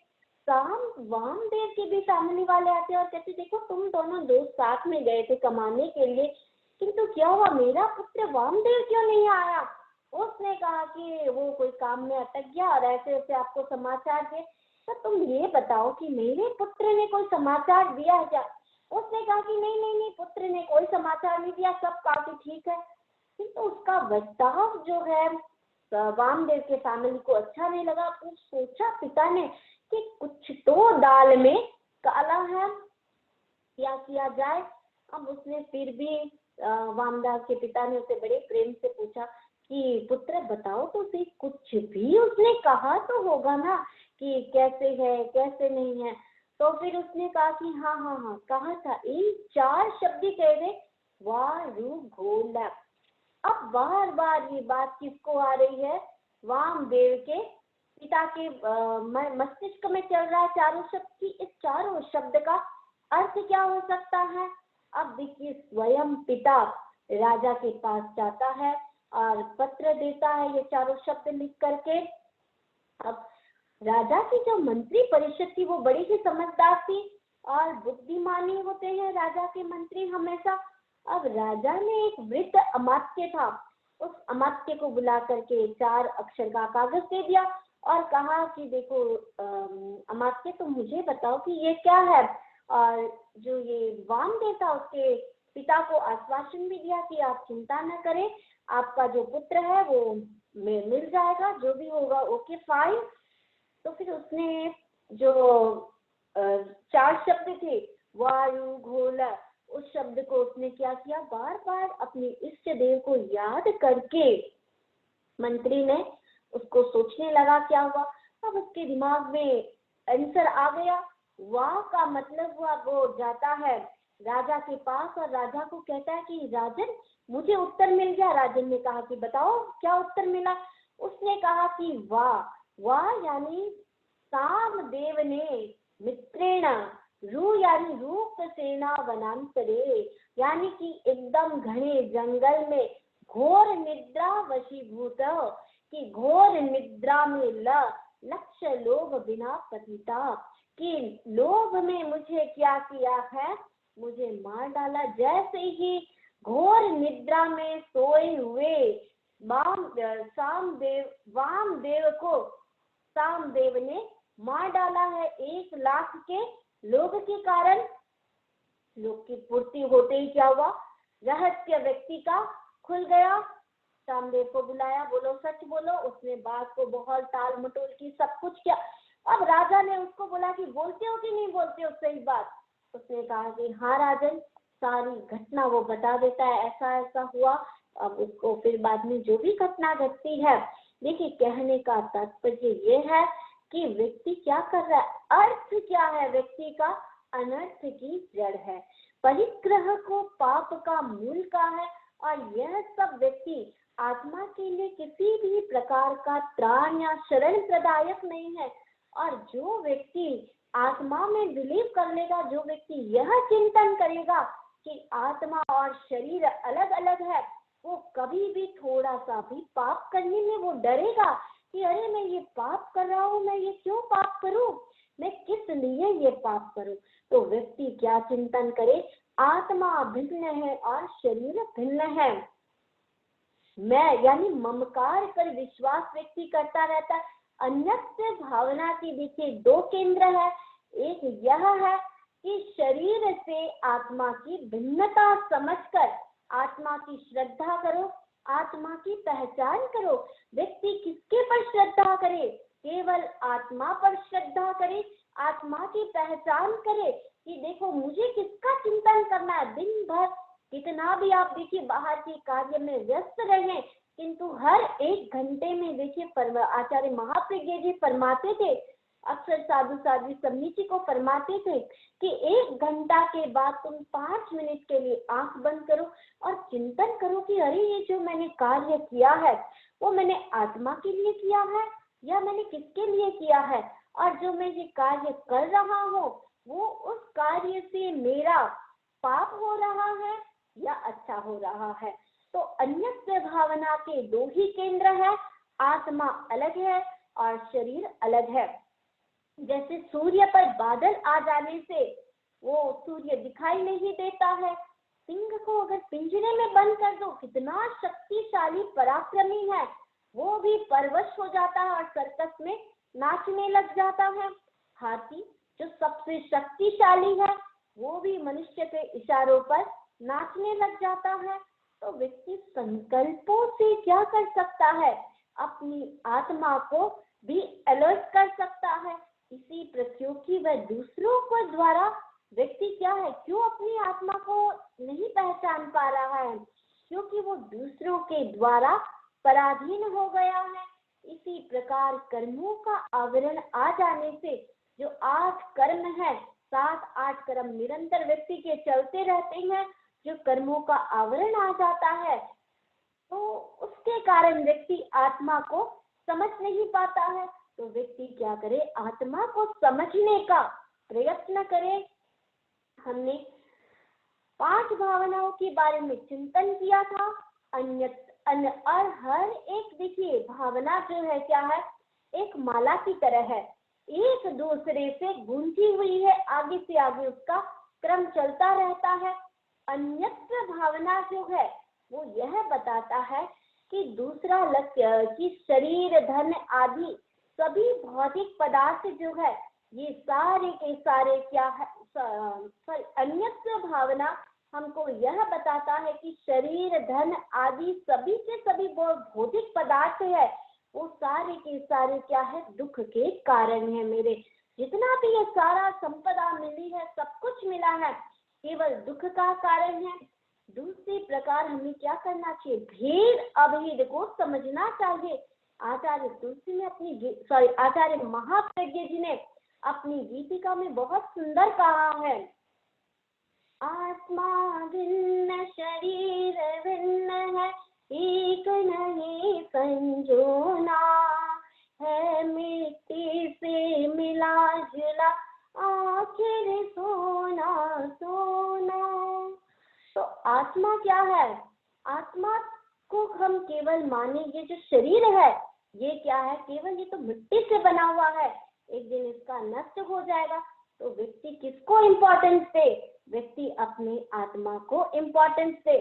वामदेव के भी फैमिली वाले आते हैं और कहते देखो तुम दोनों दोस्त साथ में गए थे कमाने के लिए, किंतु क्या हुआ, मेरा पुत्र वामदेव क्यों नहीं आया? उसने कहा कि वो कोई काम में अटक गया और ऐसे ऐसे आपको समाचार दे। तो तुम ये बताओ कि मेरे पुत्र ने कोई समाचार दिया है क्या? उसने कहा कि नहीं नहीं नहीं, पुत्र ने कोई समाचार नहीं दिया, सब काफी ठीक है। किंतु उसका बर्ताव जो है वामदेव के फैमिली को अच्छा नहीं लगा। तो सोचा पिता ने कि कुछ तो दाल में काला है, क्या किया जाए। अब उसने फिर भी वामदास के पिता ने उसे बड़े प्रेम से पूछा कि पुत्र बताओ तो सही, कुछ भी उसने कहा तो होगा ना कि कैसे है कैसे नहीं है। तो फिर उसने कहा कि हाँ हाँ हाँ कहा था, इन 4 शब्द ही कह दे, वायु घोल। अब बार बार ये बात किसको आ रही है, वामदेव के पिता के मस्तिष्क में चल रहा है चारों शब्द की। इस चारों शब्द का अर्थ क्या हो सकता है? अब देखिए स्वयं पिता राजा के पास जाता है और पत्र देता है ये चारों शब्द लिख करके। अब राजा की जो मंत्री परिषद थी वो बड़ी ही समझदार थी और बुद्धिमानी होते हैं राजा के मंत्री हमेशा। अब राजा ने एक वृद्ध अमात्य था, उस अमात्य को बुला करके 4 अक्षर का कागज दे दिया और कहा कि देखो अमात्य तुम मुझे बताओ कि ये क्या है। और जो ये वामदेव था उसके पिता को आश्वासन भी दिया कि आप चिंता न करें, आपका जो पुत्र है वो मिल जाएगा, जो भी होगा ओके फाइन। तो फिर उसने जो 4 शब्द थे वायु घोल, उस शब्द को उसने क्या किया, बार बार अपने इष्ट देव को याद करके मंत्री ने उसको सोचने लगा क्या हुआ। अब उसके दिमाग में आंसर आ गया, वाह का मतलब हुआ वो जाता है राजा के पास और राजा को कहता है कि राजन मुझे उत्तर मिल गया। राजन ने कहा कि बताओ क्या उत्तर मिला। उसने कहा कि वाह, वाह यानी सामदेव ने मित्रेण रू यानी रूप सेना वनांतरे, यानी कि एकदम घने जंगल में घोर निद्रा वशीभूत, कि घोर निद्रा में लक्ष्य लोभ बिना पतिता, कि लोभ में मुझे क्या किया है, मुझे मार डाला। जैसे ही घोर निद्रा में सोए हुए वामदेव को सामदेव ने मार डाला है 1 लाख के लोग के कारण। लोग की पूर्ति होते ही क्या हुआ, रहस्य व्यक्ति का खुल गया। कामदेव को बुलाया, बोलो सच बोलो। उसने बात को बहुत टाल मटोल की, सब कुछ किया। अब राजा ने उसको बोला कि बोलते हो कि नहीं बोलते हो सही बात। उसने कहा कि हाँ राजन, सारी घटना वो बता देता है, ऐसा ऐसा हुआ। अब उसको फिर बाद में जो भी घटना घटती है, देखिए कहने का तात्पर्य ये है कि व्यक्ति क्या कर रहा है, अर्थ क्या है व्यक्ति का, अनर्थ की जड़ है। परिग्रह को पाप का मूल का है, और यह सब व्यक्ति आत्मा के लिए किसी भी प्रकार का त्राण या शरण प्रदायक नहीं है। और जो व्यक्ति आत्मा में बिलीव कर लेगा, जो व्यक्ति यह चिंतन करेगा कि आत्मा और शरीर अलग अलग है, वो कभी भी थोड़ा सा भी पाप करने में वो डरेगा कि अरे मैं ये पाप कर रहा हूँ, मैं ये क्यों पाप करूं, मैं किस लिए ये पाप करूं। तो व्यक्ति क्या चिंतन करे, आत्मा भिन्न है और शरीर भिन्न है। मैं यानी ममकार पर विश्वास व्यक्ति करता रहता है। अन्यस्य भावना की देखिए 2 केंद्र है। एक यह है कि शरीर से आत्मा की भिन्नता समझकर आत्मा की श्रद्धा करो, आत्मा की पहचान करो। व्यक्ति किसके पर श्रद्धा करे, केवल आत्मा पर श्रद्धा करे, आत्मा की पहचान करे कि देखो मुझे किसका चिंतन करना है। दिन भर कितना भी आप देखिए बाहर के कार्य में व्यस्त रहें, किंतु हर 1 घंटे में देखिए आचार्य महाप्रज्ञ जी फरमाते थे, अक्सर साधु साध्वी समिति को फरमाते थे कि 1 घंटा के बाद तुम 5 मिनट के लिए आंख बंद करो और चिंतन करो कि अरे ये जो मैंने कार्य किया है वो मैंने आत्मा के लिए किया है या मैंने किसके लिए किया है, और जो मैं ये कार्य कर रहा हूँ वो उस कार्य से मेरा पाप हो रहा है या अच्छा हो रहा है। तो अन्यस्य भावना के 2 ही केंद्र है, आत्मा अलग है और शरीर अलग है। जैसे सूर्य पर बादल आ जाने से वो सूर्य दिखाई नहीं देता है। सिंह को अगर पिंजरे में बंद कर दो, कितना शक्तिशाली पराक्रमी है, वो भी परवश हो जाता है और सर्कस में नाचने लग जाता है। हाथी जो सबसे शक्तिशाली है, वो भी मनुष्य के इशारों पर नाचने लग जाता है। तो व्यक्ति संकल्पों से क्या कर सकता है, अपनी आत्मा को भी अलर्ट कर सकता है। इसी क्योंकि वह दूसरों को द्वारा व्यक्ति क्या है, क्यों अपनी आत्मा को नहीं पहचान पा रहा है, क्योंकि वो दूसरों के द्वारा पराधीन हो गया है। इसी प्रकार कर्मों का आवरण आ जाने से जो 8 कर्म है, 7-8 कर्म निरंतर व्यक्ति के चलते रहते हैं, जो कर्मों का आवरण आ जाता है तो उसके कारण व्यक्ति आत्मा को समझ नहीं पाता है। तो व्यक्ति क्या करे, आत्मा को समझने का प्रयत्न करे। हमने 5 भावनाओं के बारे में चिंतन किया था। और हर एक देखिए भावना जो है क्या है, एक माला की तरह है, एक दूसरे से गूंथी हुई है, आगे से आगे उसका क्रम चलता रहता है। अन्यत्र भावना जो है वो यह बताता है कि दूसरा लक्ष्य कि शरीर धन आदि सभी भौतिक पदार्थ जो है ये सारे के सारे क्या है। अन्यत्र भावना हमको यह बताता है कि शरीर धन आदि सभी के सभी भौतिक पदार्थ है, वो सारे के सारे क्या है, दुख के कारण है। मेरे जितना भी ये सारा संपदा मिली है, सब कुछ मिला है, केवल दुख का कारण है। दूसरी प्रकार हमें क्या करना चाहिए, भेद अभेद को समझना चाहिए। आचार्य तुलसी ने आचार्य महाप्रज्ञ जी ने अपनी गीतिका में बहुत सुंदर कहा है, आत्मा भिन्न शरीर भिन्न है, एक नहीं संजोना है, मिट्टी से मिला जुला आखिर सोना सोना। तो आत्मा क्या है, आत्मा को हम केवल माने ये जो शरीर है ये क्या है, केवल ये तो मिट्टी से बना हुआ है, एक दिन इसका नष्ट हो जाएगा। तो व्यक्ति किसको इम्पोर्टेंस दे, व्यक्ति अपने आत्मा को इम्पोर्टेंस दे।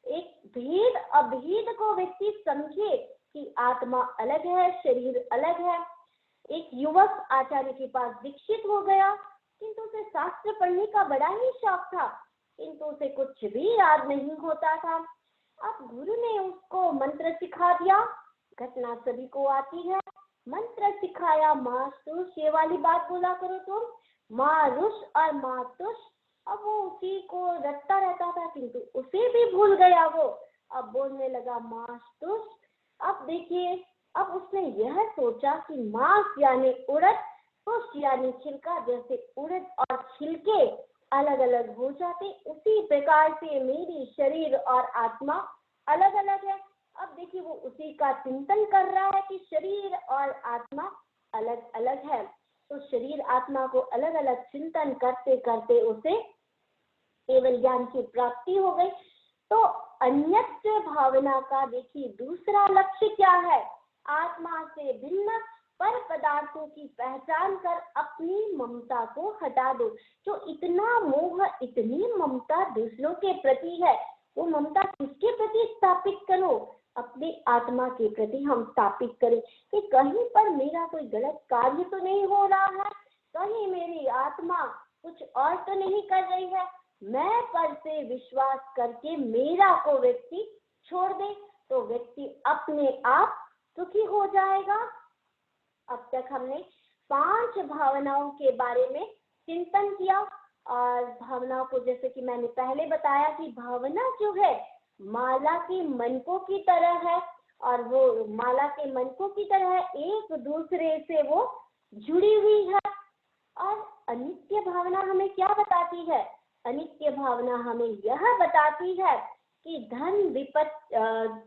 एक भेद अभेद को व्यक्ति समझे कि आत्मा अलग है, शरीर अलग है। एक युवक आचार्य के पास दीक्षित हो गया, किंतु उसे शास्त्र पढ़ने का बड़ा ही शौक था, किंतु उसे कुछ भी याद नहीं होता था। अब गुरु ने उसको मंत्र सिखा दिया। घटना सभी को आती है, मंत्र सिखाया मास्तुष, ये वाली बात बोला करो तुम, मारुष और मातुष। अब वो उसी को रटता रहता था, किंतु उसे भी भूल गया वो। अब बोलने लगा मास्तुष। अब देखिए, अब उसने यह सोचा कि मास यानी उड़द, तुष यानी छिलका। जैसे उड़द और छिलके अलग अलग हो जाते, उसी प्रकार से मेरी शरीर और आत्मा अलग अलग है। अब देखिए, वो उसी का चिंतन कर रहा है कि शरीर और आत्मा अलग अलग है। तो शरीर आत्मा को अलग अलग चिंतन करते करते उसे केवल ज्ञान की प्राप्ति हो गई। तो अन्यत्र भावना का देखिए दूसरा लक्ष्य क्या है? आत्मा से भिन्न पर पदार्थों की पहचान कर अपनी ममता को हटा दो। जो इतना मोह, इतनी ममता दूसरों के प्रति है, वो ममता किसके प्रति स्थापित करो? अपनी आत्मा के प्रति हम स्थापित करें कि कहीं पर मेरा कोई गलत कार्य तो नहीं हो रहा है, कहीं मेरी आत्मा कुछ और तो नहीं कर रही है। मैं पर से विश्वास करके मेरा को व्यक्ति छोड़ दे तो व्यक्ति अपने आप सुखी हो जाएगा। अब तक हमने 5 भावनाओं के बारे में चिंतन किया। और भावनाओं को, जैसे कि मैंने पहले बताया कि भावना जो है माला के मनकों की तरह है, और वो माला के मनकों की तरह है, एक दूसरे से वो जुड़ी हुई है। और अनित्य भावना हमें क्या बताती है? अनित्य भावना हमें यह बताती है कि धन विपत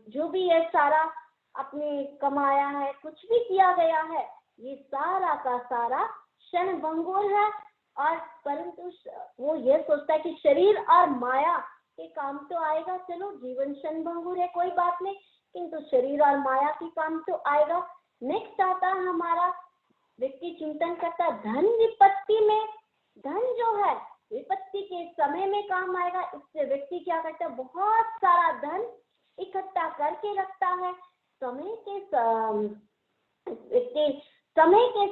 जो भी है सारा अपने कमाया है, कुछ भी किया गया है, ये सारा का सारा क्षण भंगुर है। और परंतु वो ये सोचता है कि शरीर और माया के काम तो आएगा, चलो जीवन क्षण भंगुर है कोई बात नहीं, किंतु शरीर और माया के काम तो आएगा। नेक्स्ट आता है हमारा, व्यक्ति चिंतन करता धन विपत्ति में। धन जो है विपत्ति के समय में काम आएगा, इससे व्यक्ति क्या करता है? बहुत सारा धन इकट्ठा करके रखता है। समय के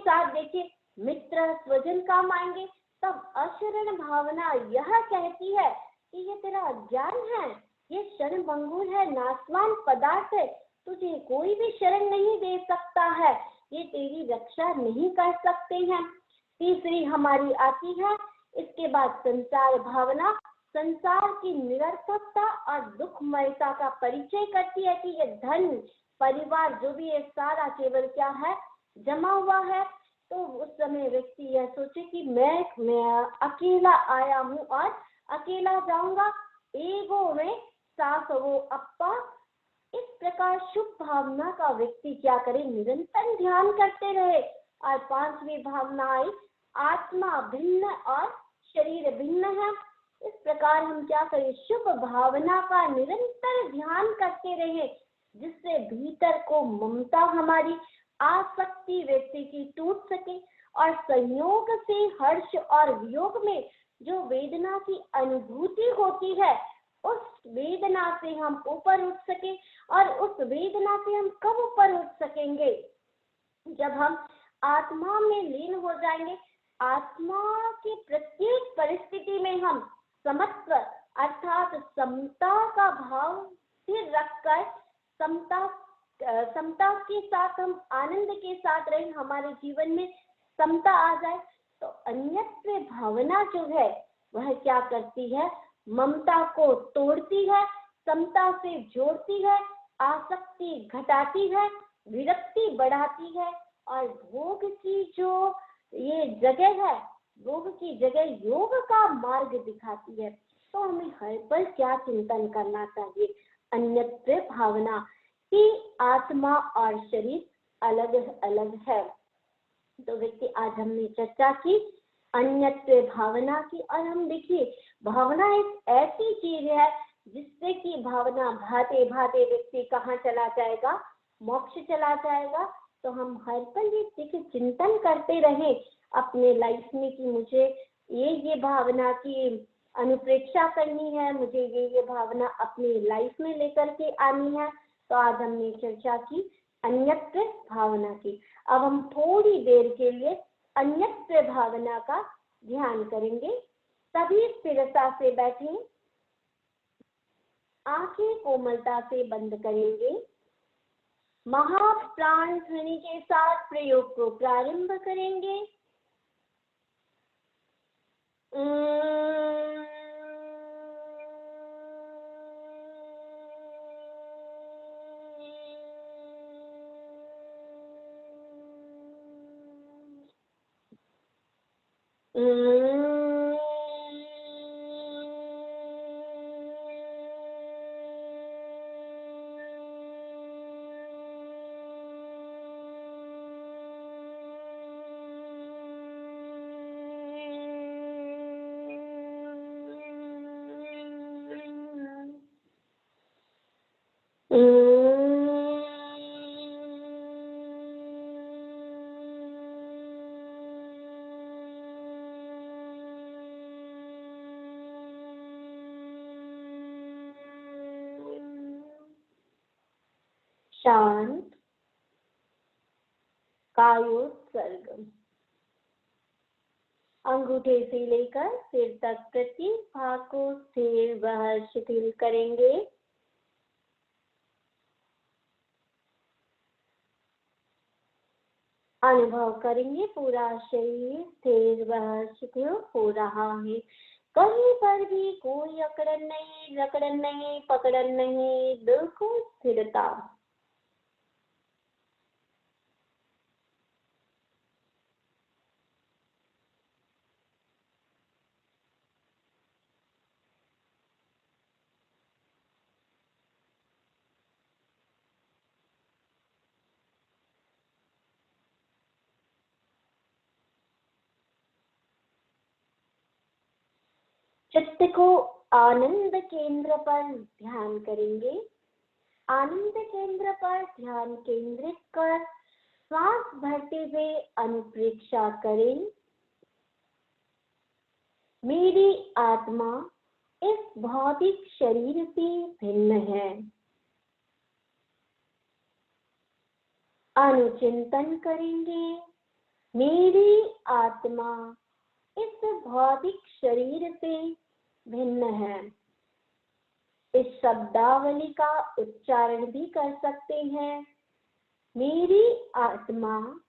साथ देखिए मित्र स्वजन काम आएंगे। तब अशरण भावना यह कहती है कि ये तेरा अज्ञान है, ये शरण भंगुर है, नाशवान पदार्थ है, तुझे कोई भी शरण नहीं दे सकता है, ये तेरी रक्षा नहीं कर सकते हैं। तीसरी हमारी आती है, इसके बाद संसार भावना। संसार की निरर्थकता और दुखमयता का परिचय करती है कि ये धन परिवार जो भी है सारा केवल क्या है? जमा हुआ है। तो उस समय व्यक्ति यह सोचे कि मैं अकेला आया हूँ और अकेला जाऊंगा, एगो में सास वो अप्पा। इस प्रकार शुभ भावना का व्यक्ति क्या करे? निरंतर ध्यान करते रहे। और 5वीं भावना आई, आत्मा भिन्न और शरीर भिन्न है। इस प्रकार हम क्या करें? शुभ भावना का निरंतर ध्यान करते रहे, जिससे भीतर को ममता हमारी, आसक्ति व्यक्ति की टूट सके, और संयोग से हर्ष और वियोग में जो वेदना की अनुभूति होती है, उस वेदना से हम ऊपर उठ सके। और उस वेदना से हम कब ऊपर उठ सकेंगे? जब हम आत्मा में लीन हो जाएंगे। आत्मा की प्रत्येक परिस्थिति में हम समत्व अर्थात समता का भाव स्थिर रखकर समता के साथ हम आनंद के साथ रहें, हमारे जीवन में समता आ जाए। तो अन्यत्र भावना जो है वह क्या करती है? ममता को तोड़ती है, समता से जोड़ती है, आसक्ति घटाती है, विरक्ति बढ़ाती है, और भोग की जो ये जगह है, भोग की जगह योग का मार्ग दिखाती है। तो हमें हर पल क्या चिंतन करना चाहिए? अन्यत्र भावना कि आत्मा और शरीर अलग अलग है। तो व्यक्ति आज हमने चर्चा की अन्यत्र भावना की। और हम देखिए, भावना एक ऐसी चीज है जिससे कि भावना भाते भाते व्यक्ति कहाँ चला जाएगा? मोक्ष चला जाएगा। तो हम हर पल ये चिंतन करते रहे अपने लाइफ में कि मुझे ये भावना की अनुप्रेक्षा करनी है, मुझे ये भावना अपनी लाइफ में लेकर के आनी है। तो आज हमने चर्चा की अन्यत्र भावना की। अब हम थोड़ी देर के लिए अन्यत्र भावना का ध्यान करेंगे। सभी स्थिरता से बैठें, आंखें कोमलता से बंद करेंगे। महाप्राण ध्वनि के साथ प्रयोग को प्रारंभ करेंगे। शांत कायोत्सर्ग। अंगूठे से लेकर सिर तक प्रत्येक भाग को स्थिर व शिथिल करेंगे। अनुभव करेंगे पूरा शरीर स्थिर व शिथिल हो रहा है। कहीं पर भी कोई अकड़न नहीं, जकड़न नहीं, पकड़न नहीं, बिल्कुल स्थिरता। चित्त को आनंद केंद्र पर ध्यान करेंगे। आनंद केंद्र पर ध्यान केंद्रित कर श्वास भरते हुए अनुप्रेक्षा करें। मेरी आत्मा इस भौतिक शरीर से भिन्न है। अनुचिंतन करेंगे। मेरी आत्मा इस भौतिक शरीर से भिन्न है। इस शब्दावली का उच्चारण भी कर सकते हैं। मेरी आत्मा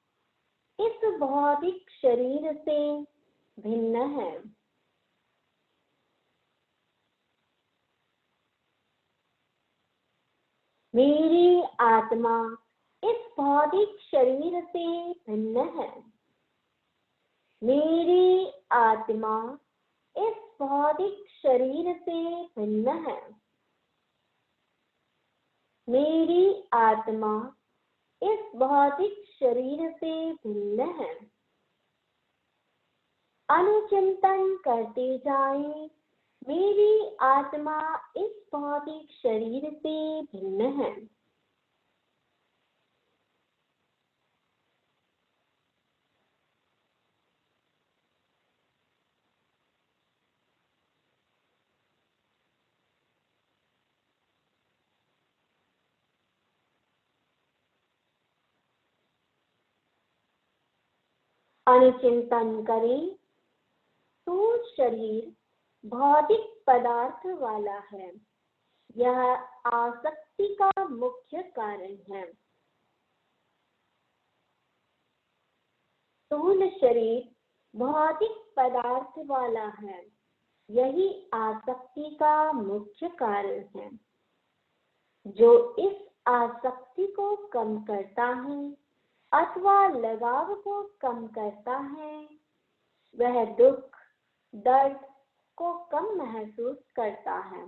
इस भौतिक शरीर से भिन्न है। मेरी आत्मा इस भौतिक शरीर से भिन्न है। मेरी आत्मा इस भौतिक शरीर से भिन्न है। मेरी आत्मा इस भौतिक शरीर से भिन्न है। अनुचिंतन करते जाएं। मेरी आत्मा इस भौतिक शरीर से भिन्न है। अनुचिंतन करें। स्थूल शरीर भौतिक पदार्थ वाला है। यह आसक्ति का मुख्य कारण है। स्थूल शरीर भौतिक पदार्थ वाला है। यही आसक्ति का मुख्य कारण है। जो इस आसक्ति को कम करता है अथवा लगाव को कम करता है, वह दुख दर्द को कम महसूस करता है।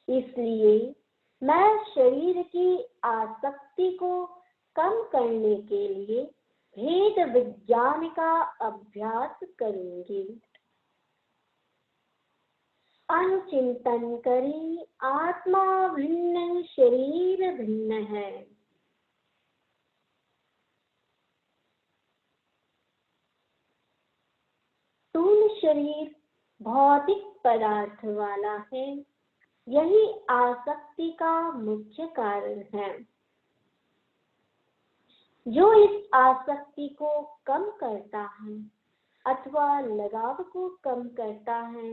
इसलिए मैं शरीर की आसक्ति को कम करने के लिए भेद विज्ञान का अभ्यास करूंगी। अनुचिंतन करें। आत्मा भिन्न, शरीर भिन्न है। स्थूल शरीर भौतिक पदार्थ वाला है। यही आसक्ति का मुख्य कारण है। जो इस आसक्ति को कम करता है अथवा लगाव को कम करता है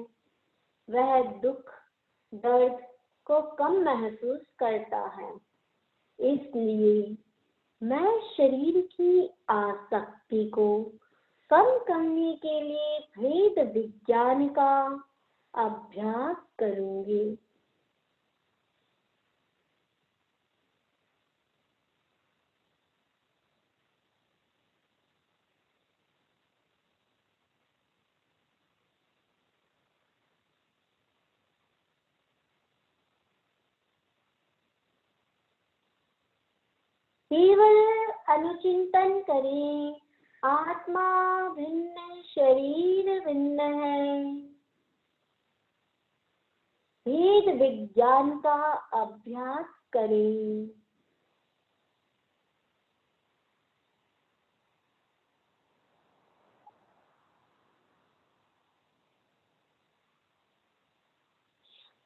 वह दुख दर्द को कम महसूस करता है। इसलिए मैं शरीर की आसक्ति को कम करने के लिए भेद विज्ञान का अभ्यास करूंगी। केवल अनुचिंतन करें, आत्मा भिन्न शरीर भिन्न है। भेद विज्ञान का अभ्यास करें।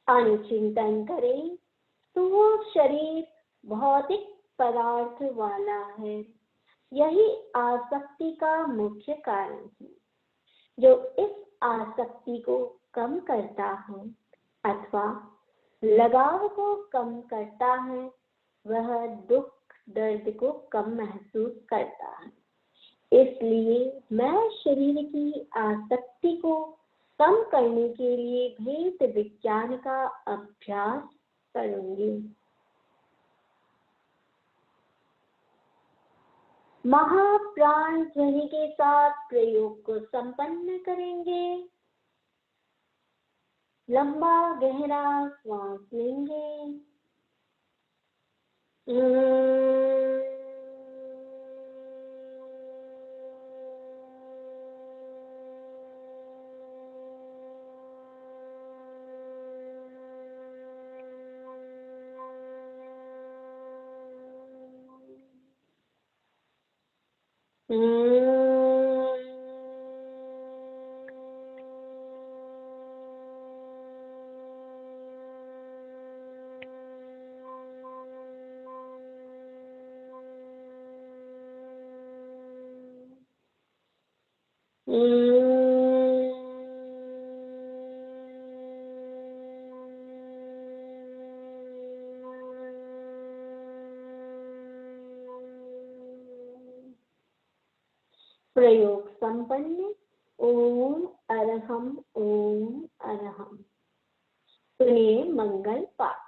अनुचिंतन करें तो शरीर भौतिक पदार्थ वाला है। यही आसक्ति का मुख्य कारण है। जो इस आसक्ति को कम करता है अथवा लगाव को कम करता है वह दुख दर्द को कम महसूस करता है। इसलिए मैं शरीर की आसक्ति को कम करने के लिए भेद विज्ञान का अभ्यास करूंगी। महाप्राण ध्वनि के साथ प्रयोग को संपन्न करेंगे। लंबा गहरा श्वास लेंगे। प्रयोग संपन्न। ओम अरहम ओम अरहम। सुनिए मंगल पाठ।